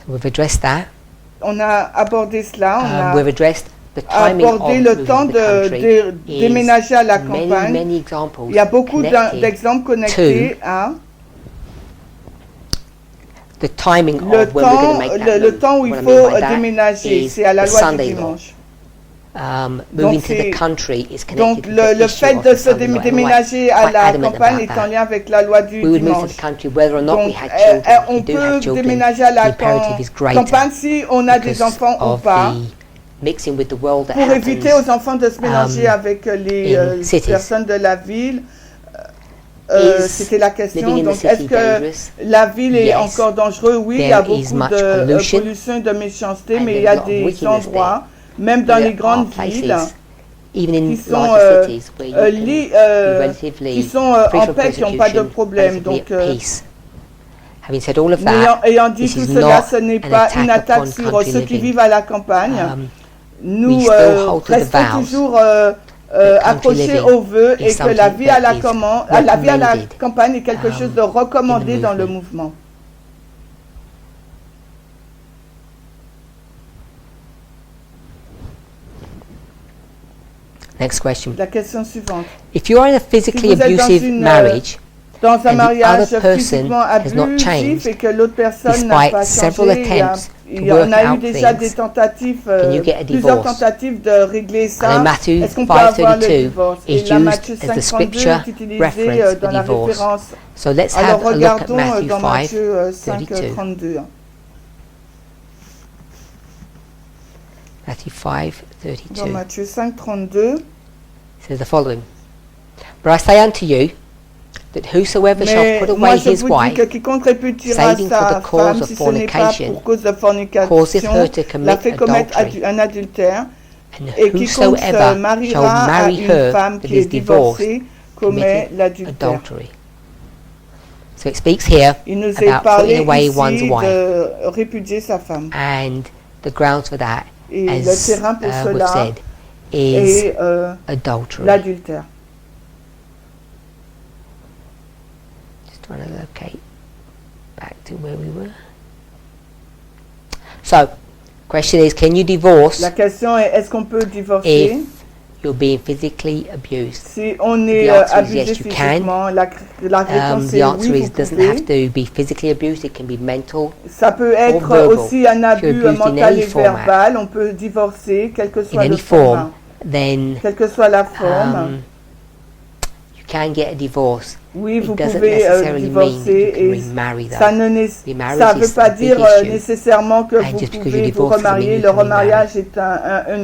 S1: So we've addressed that.
S2: On a abordé cela, on
S1: We've
S2: a
S1: addressed the timing of
S2: abordé le
S1: moving
S2: temps
S1: to the country
S2: de déménager à la
S1: many,
S2: campagne.
S1: many examples
S2: Il y a beaucoup
S1: connected
S2: d'exemples connectés à
S1: the timing of when we're going to make that
S2: le
S1: move.
S2: temps où il
S1: What I
S2: faut
S1: mean by that
S2: déménager,
S1: is
S2: c'est à la
S1: the
S2: loi du
S1: Sunday law.
S2: dimanche.
S1: Moving to
S2: c'est-
S1: the country is connected
S2: Donc
S1: to the
S2: le
S1: issue
S2: fait
S1: of
S2: de
S1: the
S2: se
S1: Sunday law. Ellen White
S2: déménager à
S1: quite
S2: la
S1: adamant
S2: campagne
S1: about
S2: est en
S1: that.
S2: lien avec la loi du
S1: We would move to
S2: dimanche.
S1: the country whether or not we
S2: Donc
S1: had children. If
S2: on
S1: you do have
S2: peut
S1: children,
S2: déménager à
S1: the
S2: la
S1: imperative is greater
S2: campagne si on a des
S1: because
S2: enfants ou
S1: of
S2: pas,
S1: the mixing with the world that
S2: pour éviter
S1: happens.
S2: aux enfants de se mélanger avec les
S1: in cities.
S2: personnes de la ville.
S1: Is
S2: C'était la question.
S1: living in the
S2: Donc,
S1: city
S2: est-ce que
S1: dangerous?
S2: la ville est
S1: Yes.
S2: encore dangereuse? Oui, il y a
S1: There is
S2: beaucoup
S1: much
S2: de
S1: pollution,
S2: pollution, de méchanceté,
S1: and
S2: mais il y
S1: there's
S2: a
S1: a lot of
S2: des
S1: wickedness
S2: endroits, même dans
S1: There
S2: les grandes
S1: are places,
S2: villes,
S1: even in
S2: qui sont,
S1: larger cities, where you can be
S2: qui
S1: relatively
S2: sont
S1: free
S2: en
S1: from
S2: paix, qui n'ont pas de
S1: persecution,
S2: problème.
S1: relatively
S2: Donc,
S1: at peace. Having said all of that,
S2: ayant dit
S1: this
S2: tout
S1: is
S2: cela,
S1: not
S2: ce n'est
S1: an
S2: pas
S1: attack
S2: une attaque
S1: upon
S2: sur
S1: country
S2: ceux qui
S1: living.
S2: vivent à la campagne. Nous
S1: we still hold to the
S2: restons
S1: vows
S2: toujours
S1: country
S2: accrochés
S1: living
S2: aux vœux,
S1: is
S2: et que la vie à la,
S1: something
S2: la vie à la
S1: recommended,
S2: campagne est quelque chose de recommandé
S1: in the
S2: dans le
S1: movement.
S2: mouvement.
S1: Next question.
S2: La question suivante.
S1: If you are in a physically
S2: Si vous êtes dans
S1: abusive
S2: une,
S1: marriage,
S2: Dans un
S1: and the
S2: mariage
S1: other person
S2: physiquement
S1: has not
S2: abusif
S1: changed,
S2: et que l'autre personne n'a
S1: despite
S2: pas
S1: several
S2: changé,
S1: attempts
S2: il
S1: to
S2: y en
S1: work
S2: a eu
S1: out
S2: déjà
S1: things,
S2: des tentatives,
S1: can you get a
S2: plusieurs
S1: divorce?
S2: tentatives de régler ça.
S1: And in Matthew
S2: Est-ce qu'on peut avoir le
S1: 5:32
S2: divorce?
S1: is
S2: Et là,
S1: used
S2: Matthieu
S1: as the
S2: 5:32
S1: scripture
S2: est utilisé
S1: reference
S2: dans
S1: for
S2: la
S1: divorce.
S2: référence.
S1: So let's
S2: Alors
S1: have a look at
S2: regardons
S1: Matthew
S2: dans
S1: 5,
S2: Matthieu
S1: 32.
S2: 5:32.
S1: Matthew 5,
S2: Dans
S1: 32.
S2: Matthieu 5:32.
S1: Says the following. But I say unto you, that whosoever shall
S2: Mais
S1: put
S2: moi
S1: away
S2: je
S1: his
S2: vous dis que
S1: wife,
S2: quiconque réputera
S1: saving for
S2: sa
S1: the cause
S2: femme,
S1: of
S2: si ce n'est pas
S1: fornication,
S2: pour cause de
S1: causeth
S2: fornication,
S1: her to
S2: la
S1: commit
S2: fait commettre
S1: adultery,
S2: un adultère,
S1: and
S2: et quiconque se
S1: whosoever shall
S2: mariera à
S1: marry
S2: une
S1: her
S2: femme
S1: that
S2: qui est
S1: is divorced
S2: divorcée commet
S1: committed
S2: l'adultère.
S1: adultery. So it speaks here
S2: Il nous est
S1: about
S2: parlé
S1: putting away one's
S2: ici
S1: wife.
S2: de répudier sa femme.
S1: And the grounds for that,
S2: Et
S1: as
S2: le terrain pour
S1: we've
S2: cela
S1: said, is
S2: est
S1: adultery.
S2: l'adultère.
S1: Just trying to locate back to where we were. So, question is, can you divorce
S2: La question est, est-ce qu'on peut divorcer
S1: if you're being physically abused?
S2: si on est
S1: The answer is
S2: abusé
S1: yes, you can.
S2: physiquement? La réponse
S1: The
S2: est
S1: answer
S2: oui,
S1: is
S2: vous
S1: doesn't
S2: pouvez.
S1: have to be physically abused, it can be mental.
S2: Ça peut être
S1: verbal.
S2: aussi un abus
S1: If you're abused in
S2: mental
S1: any
S2: et
S1: format.
S2: verbal. On peut divorcer, quel que
S1: In
S2: soit le
S1: any
S2: format.
S1: form, then
S2: Quelle que soit la forme.
S1: you can get a divorce.
S2: Oui, vous
S1: It doesn't
S2: pouvez
S1: necessarily mean that
S2: divorcer
S1: you can
S2: et
S1: remarry
S2: ça
S1: though.
S2: ne
S1: Remarriage
S2: ça veut
S1: is
S2: pas
S1: a big
S2: dire
S1: issue.
S2: nécessairement que
S1: And
S2: vous
S1: just because you
S2: pouvez vous
S1: divorce doesn't mean
S2: remarier.
S1: you
S2: Le
S1: can remarry.
S2: remariage est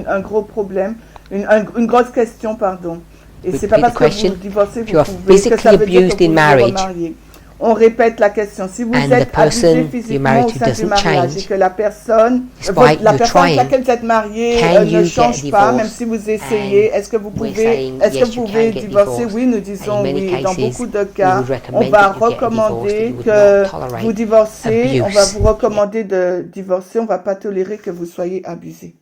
S2: un gros problème, une grosse question, pardon. Et c'est pas
S1: Repeat
S2: parce
S1: the
S2: que
S1: question.
S2: vous divorcez
S1: If
S2: vous
S1: you are
S2: pouvez, que ça
S1: physically
S2: veut dire
S1: abused
S2: que
S1: in
S2: vous vous
S1: marriage,
S2: remariez. On répète la question. Si vous
S1: and the
S2: êtes abusé
S1: person you're
S2: physiquement
S1: married
S2: au
S1: to
S2: sein du
S1: doesn't
S2: mariage et
S1: change,
S2: que la personne
S1: despite
S2: avec
S1: you trying,
S2: laquelle vous êtes marié
S1: can
S2: ne
S1: you
S2: change
S1: get
S2: pas,
S1: divorced?
S2: même si vous essayez,
S1: And
S2: est-ce que vous
S1: we're
S2: pouvez,
S1: saying,
S2: est-ce que
S1: yes,
S2: vous
S1: you
S2: pouvez
S1: can get
S2: divorcer?
S1: divorced.
S2: Oui, nous
S1: In
S2: disons
S1: many
S2: oui. Dans
S1: cases,
S2: beaucoup de
S1: we
S2: cas,
S1: would
S2: on
S1: recommend
S2: va
S1: that you get a divorce, that
S2: recommander
S1: you would
S2: que
S1: not tolerate
S2: vous divorcez, on va
S1: abuse.
S2: vous recommander de divorcer, on va pas tolérer que vous soyez abusé.